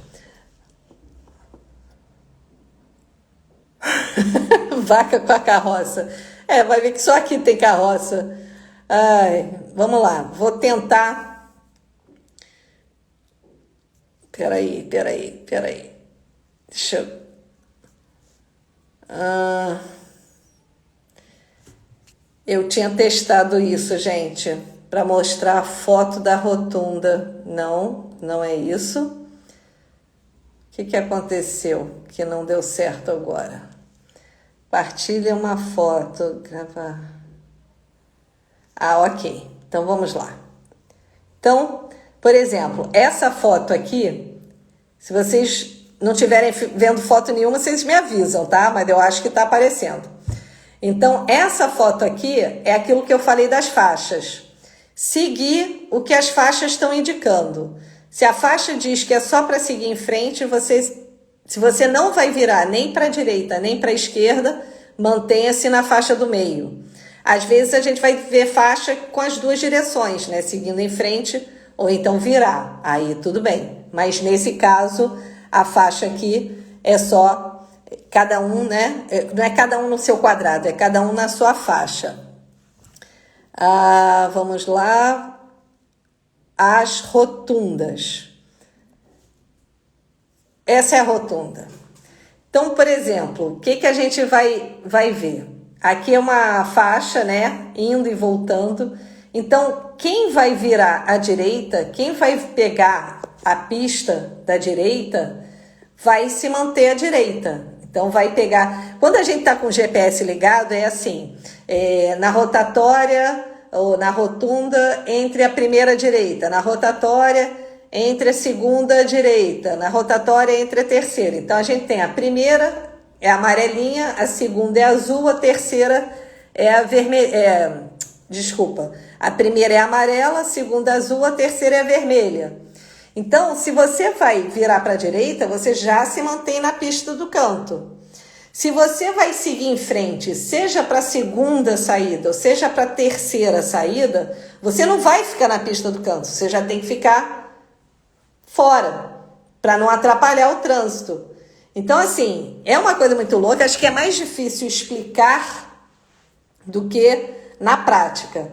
Vaca com a carroça. Vai ver que só aqui tem carroça. Ai, vamos lá, vou tentar. Peraí. Deixa eu... eu tinha testado isso, gente, para mostrar a foto da rotunda. Não é isso. O que aconteceu que não deu certo agora? Partilha uma foto, gravar. Ok. Então vamos lá. Então, por exemplo, essa foto aqui, se vocês não estiverem vendo foto nenhuma, vocês me avisam, tá? Mas eu acho que está aparecendo. Então, essa foto aqui é aquilo que eu falei das faixas. Seguir o que as faixas estão indicando. Se a faixa diz que é só para seguir em frente, se você não vai virar nem para a direita nem para a esquerda, mantenha-se na faixa do meio. Às vezes a gente vai ver faixa com as duas direções, né? Seguindo em frente ou então virar. Aí tudo bem. Mas nesse caso, a faixa aqui é só cada um, né? Não é cada um no seu quadrado, é cada um na sua faixa. Vamos lá. As rotundas. Essa é a rotunda. Então, por exemplo, o que a gente vai ver? Aqui é uma faixa, né? Indo e voltando. Então, quem vai virar à direita, quem vai pegar a pista da direita, vai se manter à direita. Então, vai pegar... Quando a gente está com o GPS ligado, é assim, na rotatória ou na rotunda entre a primeira direita, na rotatória entre a segunda direita, na rotatória entre a terceira. Então, a gente tem a primeira é a amarelinha, a segunda é azul, a terceira é a vermelha. Desculpa, a primeira é amarela, a segunda azul, a terceira é vermelha. Então, se você vai virar para a direita, você já se mantém na pista do canto. Se você vai seguir em frente, seja para a segunda saída ou seja para a terceira saída, você não vai ficar na pista do canto, você já tem que ficar fora, para não atrapalhar o trânsito. Então, assim, é uma coisa muito louca, acho que é mais difícil explicar do que na prática.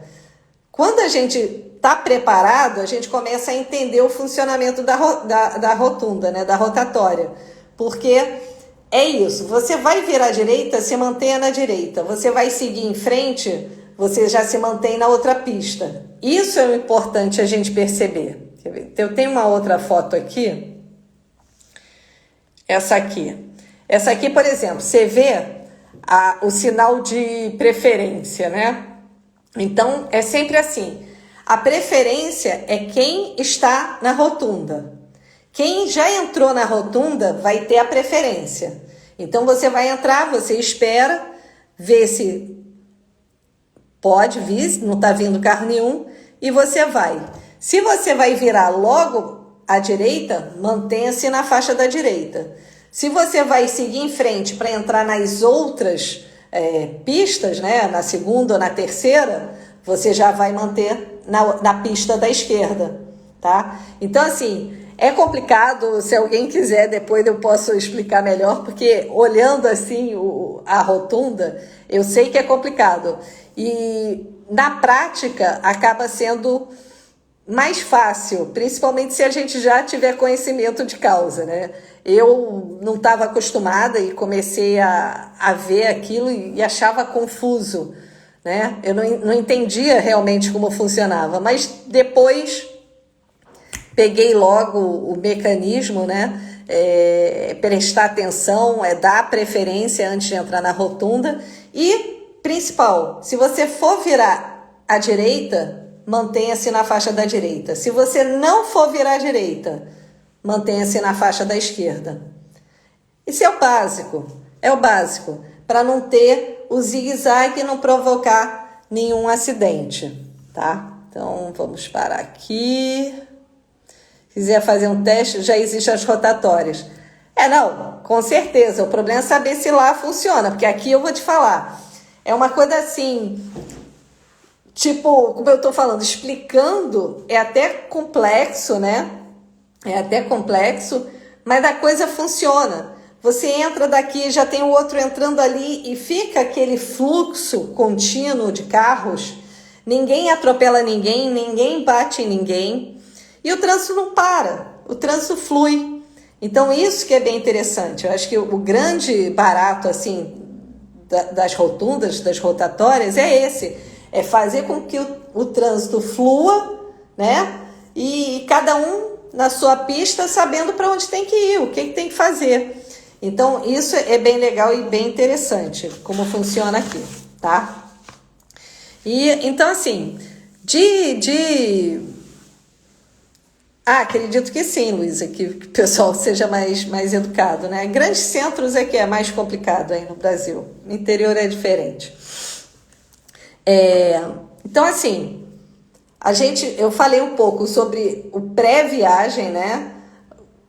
Quando a gente está preparado, a gente começa a entender o funcionamento da rotunda, né, da rotatória. Porque é isso, você vai virar à direita, se mantenha na direita. Você vai seguir em frente, você já se mantém na outra pista. Isso é importante a gente perceber. Eu tenho uma outra foto aqui essa aqui. Essa aqui, por exemplo, você vê o sinal de preferência, né? Então, é sempre assim. A preferência é quem está na rotunda. Quem já entrou na rotunda vai ter a preferência. Então, você vai entrar, você espera, vê se pode vir, não está vindo carro nenhum, e você vai. Se você vai virar logo à direita, mantenha-se na faixa da direita. Se você vai seguir em frente para entrar nas outras pistas, né, na segunda ou na terceira, você já vai manter na pista da esquerda, tá? Então, assim, é complicado. Se alguém quiser, depois eu posso explicar melhor, porque olhando assim a rotunda, eu sei que é complicado. E na prática acaba sendo mais fácil, principalmente se a gente já tiver conhecimento de causa, né? Eu não estava acostumada e comecei a ver aquilo e achava confuso, né? Eu não entendia realmente como funcionava, mas depois peguei logo o mecanismo, né? Prestar atenção, dar preferência antes de entrar na rotunda e, principal, se você for virar à direita, mantenha-se na faixa da direita. Se você não for virar à direita, mantenha-se na faixa da esquerda. Isso é o básico, para não ter o zigue-zague e não provocar nenhum acidente, tá? Então, vamos parar aqui. Se quiser fazer um teste, já existem as rotatórias. Não, com certeza. O problema é saber se lá funciona, porque aqui eu vou te falar. É uma coisa assim, tipo, como eu estou falando, explicando, é até complexo, né? É até complexo, mas a coisa funciona. Você entra daqui, já tem o outro entrando ali e fica aquele fluxo contínuo de carros. Ninguém atropela ninguém, ninguém bate em ninguém. E o trânsito não para, o trânsito flui. Então, isso que é bem interessante. Eu acho que o grande barato, assim, das rotundas, das rotatórias, é esse. É fazer com que o trânsito flua, né? E cada um na sua pista, sabendo para onde tem que ir, o que tem que fazer. Então, isso é bem legal e bem interessante, como funciona aqui, tá? E, então, assim, acredito que sim, Luísa, que o pessoal seja mais educado, né? Grandes centros é que é mais complicado aí no Brasil. No interior é diferente. Então, assim, eu falei um pouco sobre o pré-viagem, né?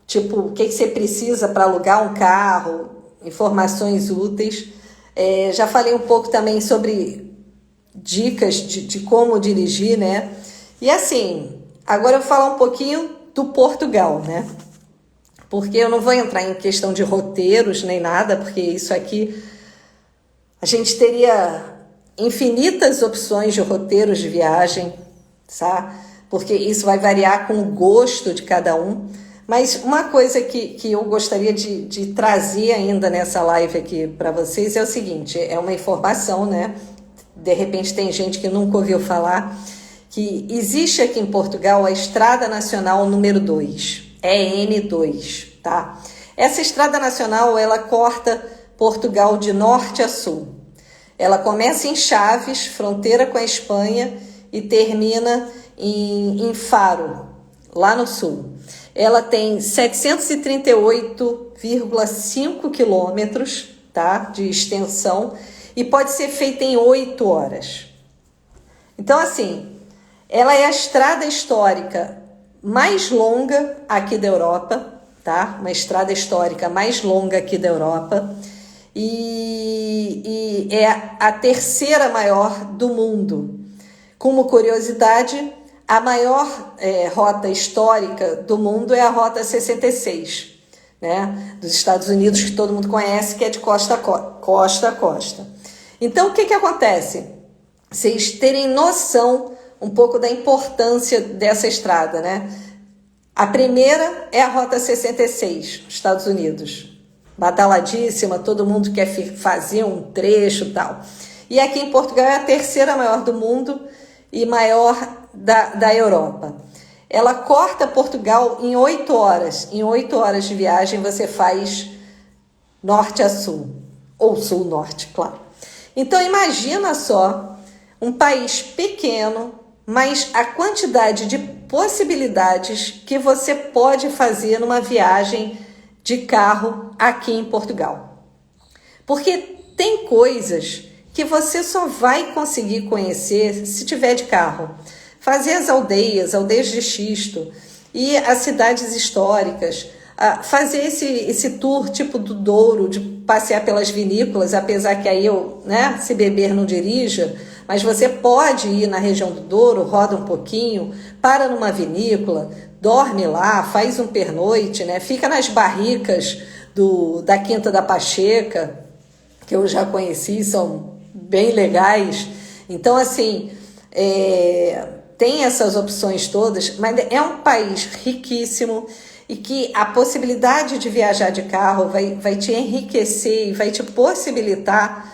Tipo, o que você precisa para alugar um carro, informações úteis. Já falei um pouco também sobre dicas de como dirigir, né? E assim, agora eu vou falar um pouquinho do Portugal, né? Porque eu não vou entrar em questão de roteiros nem nada, porque isso aqui a gente teria infinitas opções de roteiros de viagem, sabe? Porque isso vai variar com o gosto de cada um. Mas uma coisa que eu gostaria de trazer ainda nessa live aqui para vocês é o seguinte, é uma informação, né? De repente tem gente que nunca ouviu falar, que existe aqui em Portugal a Estrada Nacional número 2, EN2, tá? Essa Estrada Nacional, ela corta Portugal de norte a sul. Ela começa em Chaves, fronteira com a Espanha, e termina em Faro, lá no sul. Ela tem 738,5 quilômetros, tá, de extensão e pode ser feita em 8 horas. Então, assim, ela é a estrada histórica mais longa aqui da Europa, tá? Uma estrada histórica mais longa aqui da Europa e é a terceira maior do mundo. Como curiosidade, a maior rota histórica do mundo é a Rota 66, né, dos Estados Unidos, que todo mundo conhece, que é de costa a costa. Então, o que acontece? Vocês terem noção um pouco da importância dessa estrada, né? A primeira é a Rota 66, Estados Unidos. Bataladíssima, todo mundo quer fazer um trecho e tal. E aqui em Portugal é a terceira maior do mundo e maior da Europa. ela corta Portugal em 8 horas. Em 8 horas de viagem você faz norte a sul, ou sul-norte, claro. Então imagina só, um país pequeno, mas a quantidade de possibilidades que você pode fazer numa viagem de carro aqui em Portugal. Porque tem coisas que você só vai conseguir conhecer se tiver de carro. Fazer as aldeias de xisto e as cidades históricas, fazer esse tour tipo do Douro, de passear pelas vinícolas, apesar que aí eu, né, se beber não dirija, mas você pode ir na região do Douro, roda um pouquinho, para numa vinícola, dorme lá, faz um pernoite, né, fica nas barricas da Quinta da Pacheca, que eu já conheci, são bem legais. Então, assim, tem essas opções todas, mas é um país riquíssimo e que a possibilidade de viajar de carro vai te enriquecer e vai te possibilitar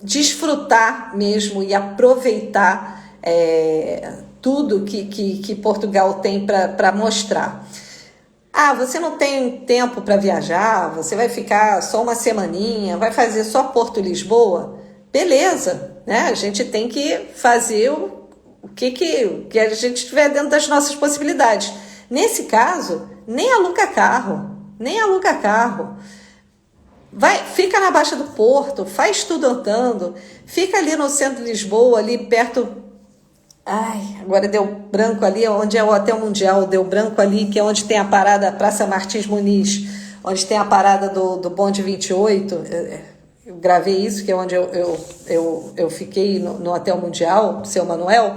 desfrutar mesmo e aproveitar tudo que Portugal tem para mostrar. Você não tem tempo para viajar, você vai ficar só uma semaninha, vai fazer só Porto e Lisboa? Beleza, né? A gente tem que fazer o que a gente tiver dentro das nossas possibilidades. Nesse caso, nem aluga carro. Fica na Baixa do Porto, faz tudo andando, fica ali no centro de Lisboa, ali perto. Agora deu branco ali, onde é o Hotel Mundial, deu branco ali, que é onde tem a parada Praça Martins Muniz, onde tem a parada do Bonde 28. Eu gravei isso, que é onde eu fiquei no Hotel Mundial, Seu Manuel.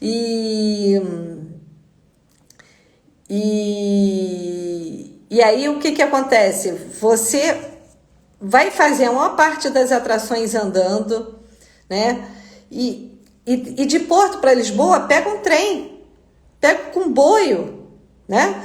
E aí o que acontece? Você vai fazer a maior parte das atrações andando, né? E de Porto para Lisboa, pega um trem, pega um comboio, né?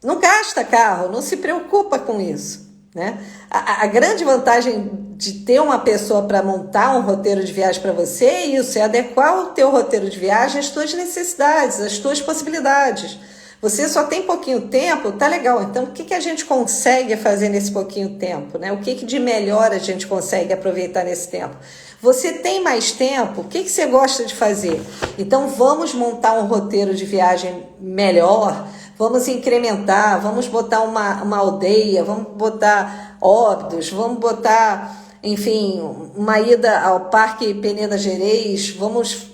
Não gasta carro, não se preocupa com isso, né? A grande vantagem de ter uma pessoa para montar um roteiro de viagem para você é isso, é adequar o teu roteiro de viagem às tuas necessidades, às tuas possibilidades. Você só tem pouquinho tempo, tá legal. Então, o que a gente consegue fazer nesse pouquinho tempo, né? O que de melhor a gente consegue aproveitar nesse tempo? Você tem mais tempo? O que você gosta de fazer? Então, vamos montar um roteiro de viagem melhor, vamos incrementar, vamos botar uma aldeia, vamos botar Óbidos, vamos botar, enfim, uma ida ao Parque Peneda Gerês, vamos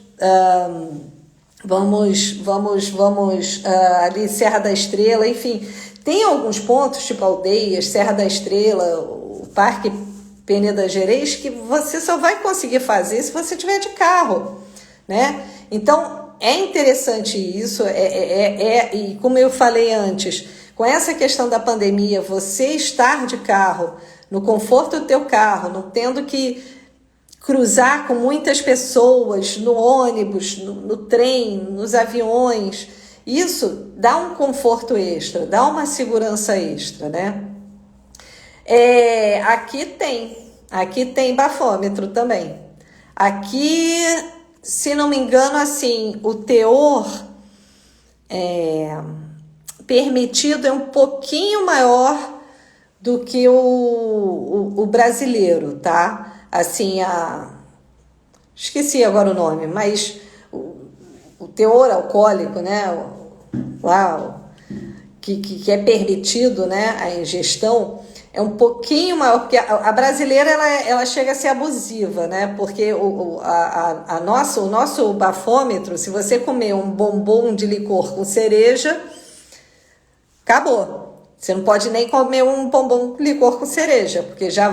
ali Serra da Estrela, enfim, tem alguns pontos, tipo aldeias, Serra da Estrela, o Parque Peneda Gerês, que você só vai conseguir fazer se você tiver de carro, né? Então, é interessante isso, e como eu falei antes, com essa questão da pandemia, você estar de carro, no conforto do teu carro, não tendo que cruzar com muitas pessoas no ônibus, no trem, nos aviões, isso dá um conforto extra, dá uma segurança extra, né? Aqui tem bafômetro também. Aqui, se não me engano, assim, o teor permitido é um pouquinho maior do que o brasileiro, tá? Assim, esqueci agora o nome, mas o teor alcoólico, né? Que é permitido, né? A ingestão é um pouquinho maior, porque a brasileira ela chega a ser abusiva, né? Porque o nosso bafômetro, se você comer um bombom de licor com cereja, acabou. Você não pode nem comer um bombom de licor com cereja, porque já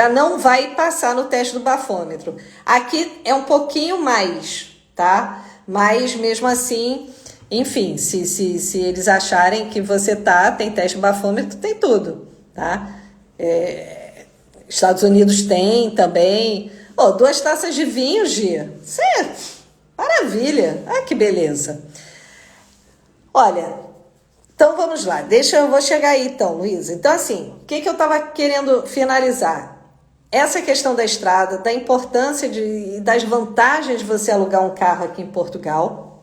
não vai passar no teste do bafômetro. Aqui é um pouquinho mais, tá? Mas mesmo assim, enfim, se eles acharem que você tem teste do bafômetro, tem tudo, tá? Estados Unidos tem também. 2 taças de vinho, Gia. Isso é maravilha. Que beleza. Olha, então vamos lá. Eu vou chegar aí então, Luísa. Então assim, o que eu estava querendo finalizar? essa questão da estrada, da importância e das vantagens de você alugar um carro aqui em Portugal,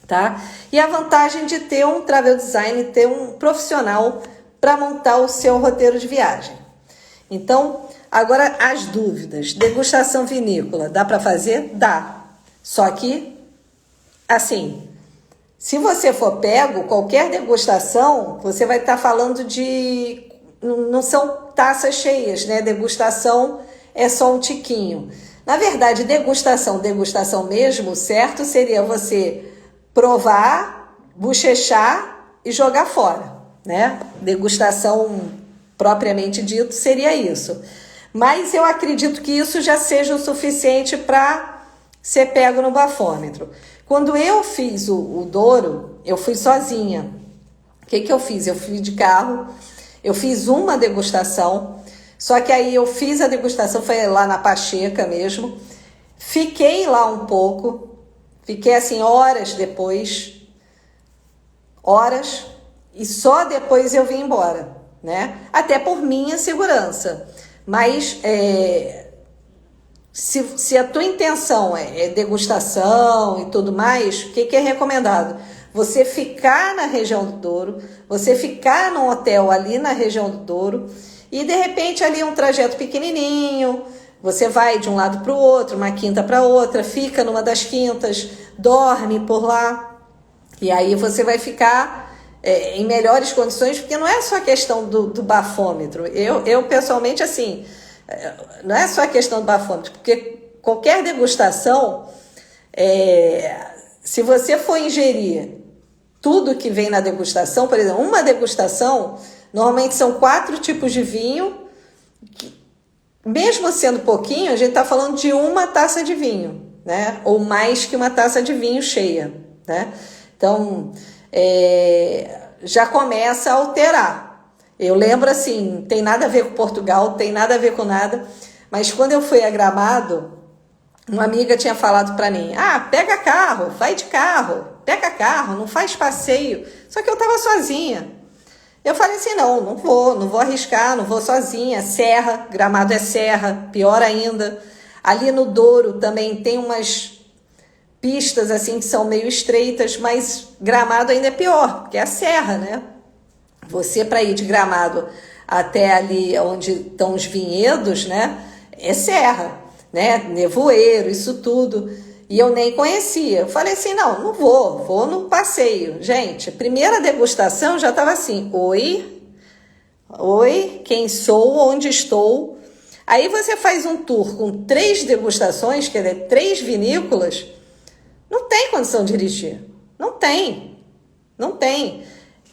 tá? E a vantagem de ter um travel design, ter um profissional para montar o seu roteiro de viagem. Então, agora as dúvidas. Degustação vinícola, dá para fazer? Dá. Só que, assim, se você for pego, qualquer degustação, você vai estar falando de... Não são taças cheias, né? Degustação é só um tiquinho. Na verdade, degustação mesmo, certo seria você provar, bochechar e jogar fora, né? Degustação propriamente dito seria isso. Mas eu acredito que isso já seja o suficiente para ser pego no bafômetro. Quando eu fiz o Douro, eu fui sozinha. O que eu fiz? Eu fui de carro, eu fiz uma degustação, só que aí eu fiz a degustação, foi lá na Pacheca mesmo, fiquei lá um pouco, fiquei assim horas depois, e só depois eu vim embora, né? Até por minha segurança. Mas se a tua intenção é degustação e tudo mais, o que é recomendado? Você ficar na região do Douro, você ficar num hotel ali na região do Douro e de repente ali um trajeto pequenininho, você vai de um lado para o outro, uma quinta para outra, fica numa das quintas, dorme por lá e aí você vai ficar em melhores condições, porque não é só a questão do bafômetro. Eu pessoalmente, assim, não é só a questão do bafômetro, porque qualquer degustação, se você for ingerir tudo que vem na degustação, por exemplo, uma degustação, normalmente são 4 tipos de vinho, mesmo sendo pouquinho, a gente está falando de uma taça de vinho, né? Ou mais que uma taça de vinho cheia, né? Então, já começa a alterar. Eu lembro assim, tem nada a ver com Portugal, tem nada a ver com nada, mas quando eu fui a Gramado, uma amiga tinha falado para mim, pega carro, vai de carro, pega carro, não faz passeio. Só que eu estava sozinha. Eu falei assim, não vou arriscar, não vou sozinha. Serra, Gramado é serra, pior ainda. Ali no Douro também tem umas pistas assim que são meio estreitas, mas Gramado ainda é pior, porque é a serra, né? Você, para ir de Gramado até ali onde estão os vinhedos, né? É serra, né? Nevoeiro, isso tudo. E eu nem conhecia. Eu falei assim, não vou no passeio. Gente, a primeira degustação já estava assim, oi, quem sou, onde estou. Aí você faz um tour com 3 degustações, quer dizer, 3 vinícolas, não tem condição de dirigir. Não tem.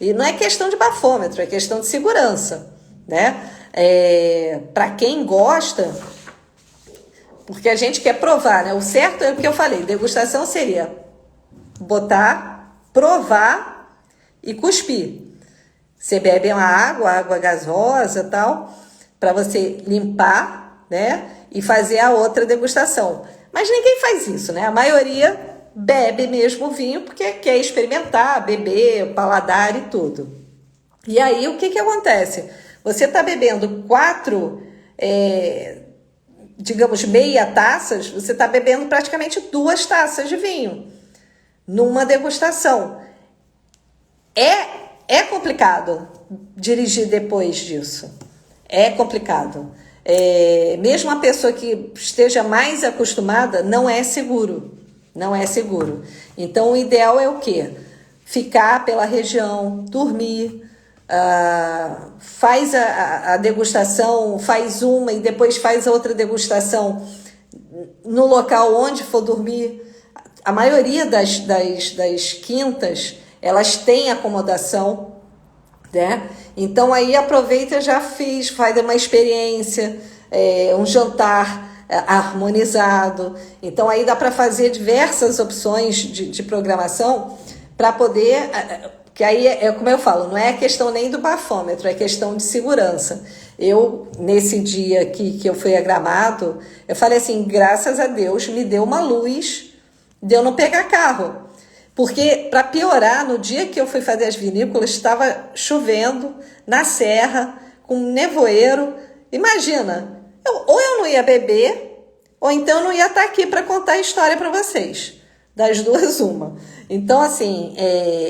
E não é questão de bafômetro, é questão de segurança, né? Para quem gosta, porque a gente quer provar, né? O certo é o que eu falei, degustação seria botar, provar e cuspir. Você bebe uma água gasosa e tal, para você limpar, né? E fazer a outra degustação. Mas ninguém faz isso, né? A maioria bebe mesmo o vinho porque quer experimentar, beber, o paladar e tudo. E aí, o que acontece? Você está bebendo 4, digamos, meia taças, você está bebendo praticamente 2 taças de vinho numa degustação. É complicado dirigir depois disso. É complicado. Mesmo a pessoa que esteja mais acostumada, não é seguro. Não é seguro. Então, o ideal é o quê? Ficar pela região, dormir, faz a degustação, faz uma e depois faz a outra degustação no local onde for dormir. A maioria das quintas, elas têm acomodação, né? Então, aí aproveita, já faz uma experiência, um jantar harmonizado. Então aí dá para fazer diversas opções de programação para poder, que aí como eu falo, não é questão nem do bafômetro, é questão de segurança. Eu, nesse dia que eu fui a Gramado, eu falei assim, graças a Deus me deu uma luz de eu não pegar carro, porque para piorar, no dia que eu fui fazer as vinícolas, estava chovendo na serra, com nevoeiro. Imagina, ou eu não ia beber, ou então eu não ia estar aqui para contar a história para vocês. Das duas, uma. Então, assim,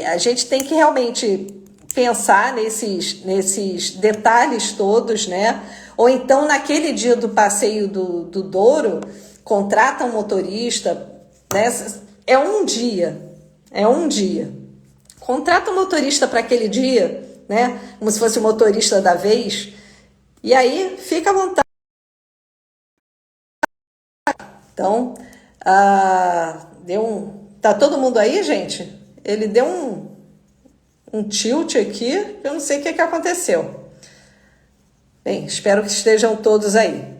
a gente tem que realmente pensar nesses detalhes todos, né? Ou então, naquele dia do passeio do Douro, contrata um motorista, né? É um dia. Contrata um motorista para aquele dia, né? Como se fosse o motorista da vez. E aí, fica à vontade. Então, Tá todo mundo aí, gente? Ele deu um tilt aqui, eu não sei o que aconteceu. Bem, espero que estejam todos aí.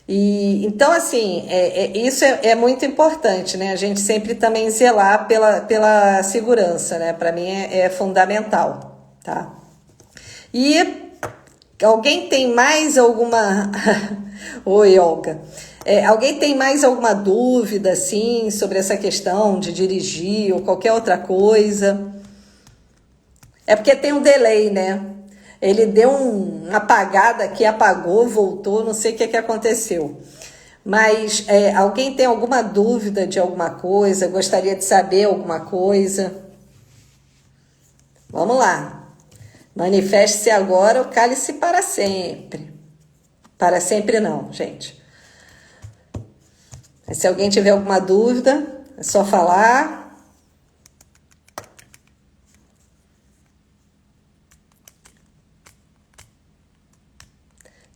E então, assim, isso é muito importante, né? A gente sempre também zelar pela segurança, né? Para mim é fundamental, tá? E alguém tem mais alguma... Oi, Olga. Alguém tem mais alguma dúvida, assim, sobre essa questão de dirigir ou qualquer outra coisa? É porque tem um delay, né? Ele deu uma apagada aqui, apagou, voltou, não sei o que aconteceu. Mas alguém tem alguma dúvida de alguma coisa? Gostaria de saber alguma coisa? Vamos lá. Manifeste-se agora ou cale-se para sempre. Para sempre não, gente. Mas se alguém tiver alguma dúvida, é só falar.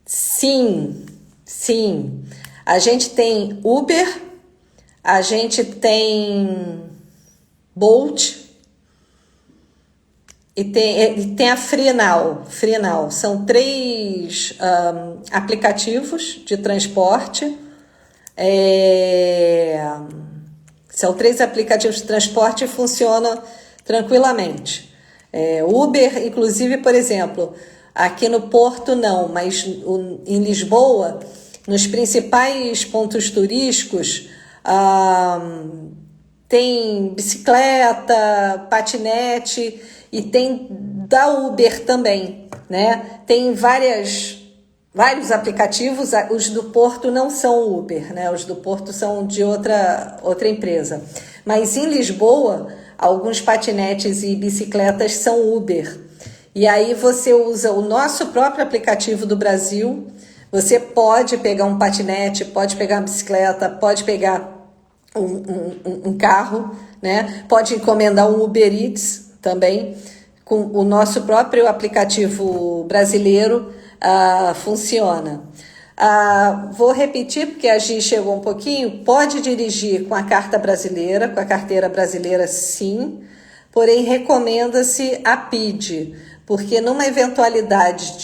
Sim. A gente tem Uber, a gente tem Bolt e tem a FreeNow. São 3 aplicativos de transporte. São 3 aplicativos de transporte e funcionam tranquilamente. Uber, inclusive, por exemplo, aqui no Porto não, mas em Lisboa, nos principais pontos turísticos, tem bicicleta, patinete e tem da Uber também, né? Tem vários aplicativos. Os do Porto não são Uber, né? Os do Porto são de outra empresa. Mas em Lisboa, alguns patinetes e bicicletas são Uber. E aí você usa o nosso próprio aplicativo do Brasil. Você pode pegar um patinete, pode pegar uma bicicleta, pode pegar um carro, né? Pode encomendar um Uber Eats também. Com o nosso próprio aplicativo brasileiro, funciona. Vou repetir porque a Gi chegou um pouquinho. Pode dirigir com a carta brasileira, com a carteira brasileira, sim, porém recomenda-se a PID, porque numa eventualidade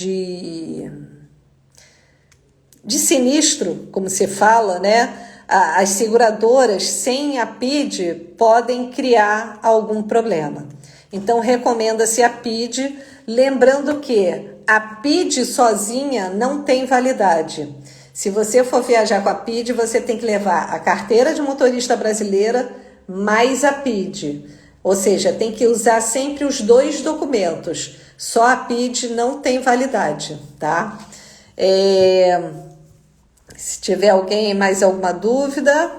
de sinistro, como se fala, né? As seguradoras sem a PID podem criar algum problema. Então recomenda-se a PID, lembrando que a PID sozinha não tem validade. Se você for viajar com a PID, você tem que levar a carteira de motorista brasileira mais a PID. Ou seja, tem que usar sempre os 2 documentos. Só a PID não tem validade, tá? Se tiver alguém mais alguma dúvida,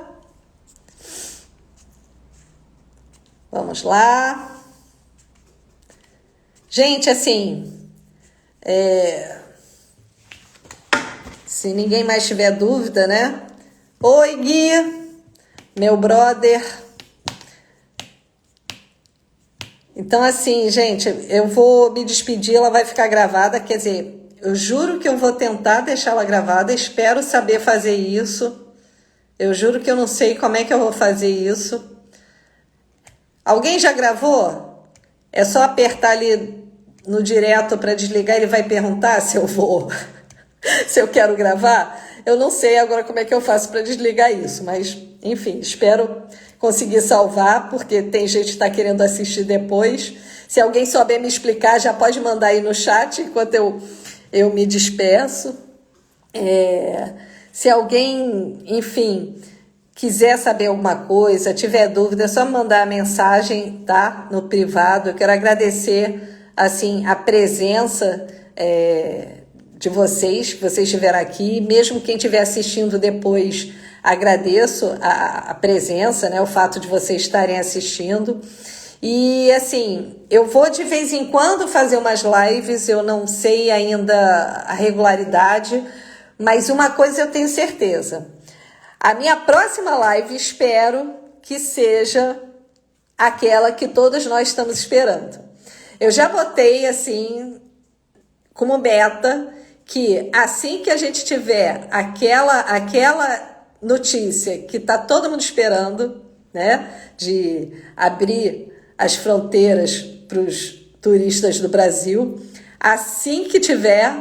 vamos lá. Gente, assim, se ninguém mais tiver dúvida, né? Oi, Gui, meu brother. Então, assim, gente, eu vou me despedir, ela vai ficar gravada, quer dizer, eu juro que eu vou tentar deixá-la gravada, espero saber fazer isso. Eu juro que eu não sei como é que eu vou fazer isso. Alguém já gravou? É só apertar ali no direto para desligar, ele vai perguntar se eu vou, se eu quero gravar. Eu não sei agora como é que eu faço para desligar isso, mas enfim, espero conseguir salvar, porque tem gente que está querendo assistir depois. Se alguém souber me explicar, já pode mandar aí no chat enquanto eu me despeço. Se alguém, enfim, quiser saber alguma coisa, tiver dúvida, é só mandar a mensagem, tá? No privado. Eu quero agradecer, assim, a presença de vocês, que vocês estiveram aqui, mesmo quem estiver assistindo depois, agradeço a presença, né, o fato de vocês estarem assistindo. E assim, eu vou de vez em quando fazer umas lives, eu não sei ainda a regularidade, mas uma coisa eu tenho certeza. A minha próxima live espero que seja aquela que todos nós estamos esperando. Eu já botei assim, como meta, que assim que a gente tiver aquela notícia que está todo mundo esperando, né, de abrir as fronteiras para os turistas do Brasil, assim que tiver,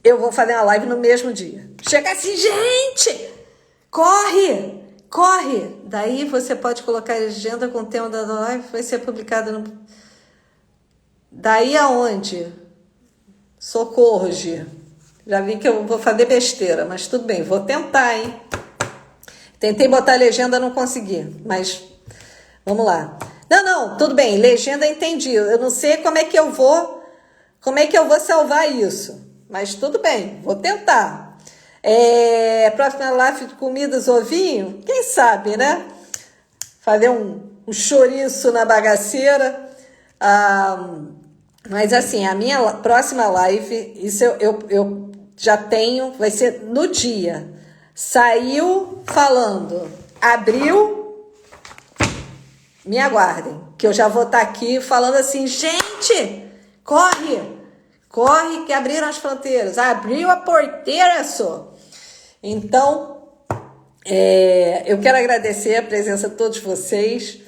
eu vou fazer uma live no mesmo dia. Chega assim, gente, corre! Daí você pode colocar a agenda com o tema da live, vai ser publicada no... Daí aonde? Socorro, Gi. Já vi que eu vou fazer besteira, mas tudo bem, vou tentar, hein? Tentei botar a legenda, não consegui, mas vamos lá. Não, tudo bem, legenda entendi. Eu não sei como é que eu vou salvar isso, mas tudo bem, vou tentar. Próxima live de comidas, ovinho, quem sabe, né? Fazer um chouriço na bagaceira. Mas assim, a minha próxima live, isso eu já tenho, vai ser no dia. Saiu falando, abriu, me aguardem, que eu já vou estar aqui falando assim, gente, corre que abriram as fronteiras, abriu a porteira só. Então, eu quero agradecer a presença de todos vocês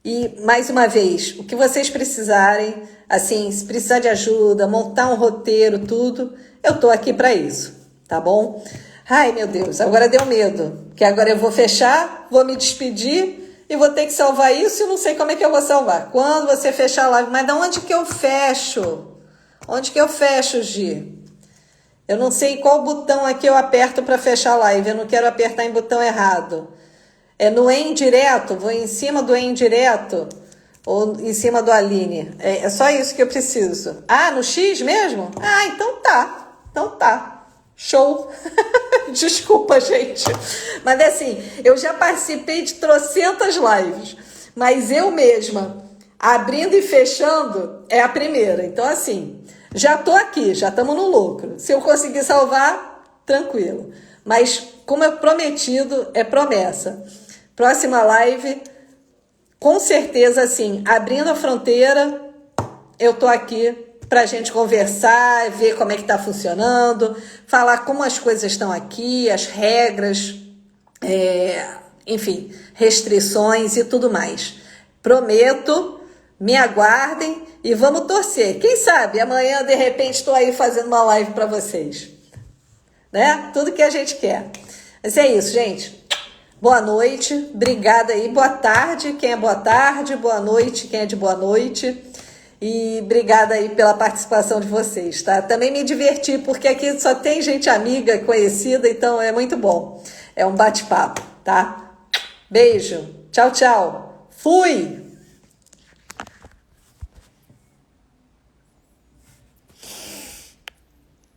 e, mais uma vez, o que vocês precisarem, assim, se precisar de ajuda, montar um roteiro, tudo, eu tô aqui para isso, tá bom? Ai, meu Deus, agora deu medo, que agora eu vou fechar, vou me despedir e vou ter que salvar isso e não sei como é que eu vou salvar. Quando você fechar a live, mas de onde que eu fecho? Onde que eu fecho, Gi? Eu não sei qual botão aqui eu aperto para fechar a live, eu não quero apertar em botão errado. É no em direto? Vou em cima do em direto? Ou em cima do Aline? É só isso que eu preciso. No X mesmo? Então tá. Show! Desculpa, gente. Mas é assim, eu já participei de trocentas lives, mas eu mesma, abrindo e fechando, é a primeira. Então, assim, já tô aqui, já estamos no lucro. Se eu conseguir salvar, tranquilo. Mas, como é prometido, é promessa. Próxima live, com certeza, assim, abrindo a fronteira, eu tô aqui para a gente conversar, ver como é que está funcionando, falar como as coisas estão aqui, as regras, enfim, restrições e tudo mais. Prometo, me aguardem e vamos torcer. Quem sabe amanhã, de repente, estou aí fazendo uma live para vocês. Né? Tudo que a gente quer. Mas é isso, gente. Boa noite, obrigada aí. Boa tarde, quem é boa tarde. Boa noite, quem é de boa noite. E obrigada aí pela participação de vocês, tá? Também me diverti, porque aqui só tem gente amiga, conhecida, então é muito bom. É um bate-papo, tá? Beijo. Tchau. Fui!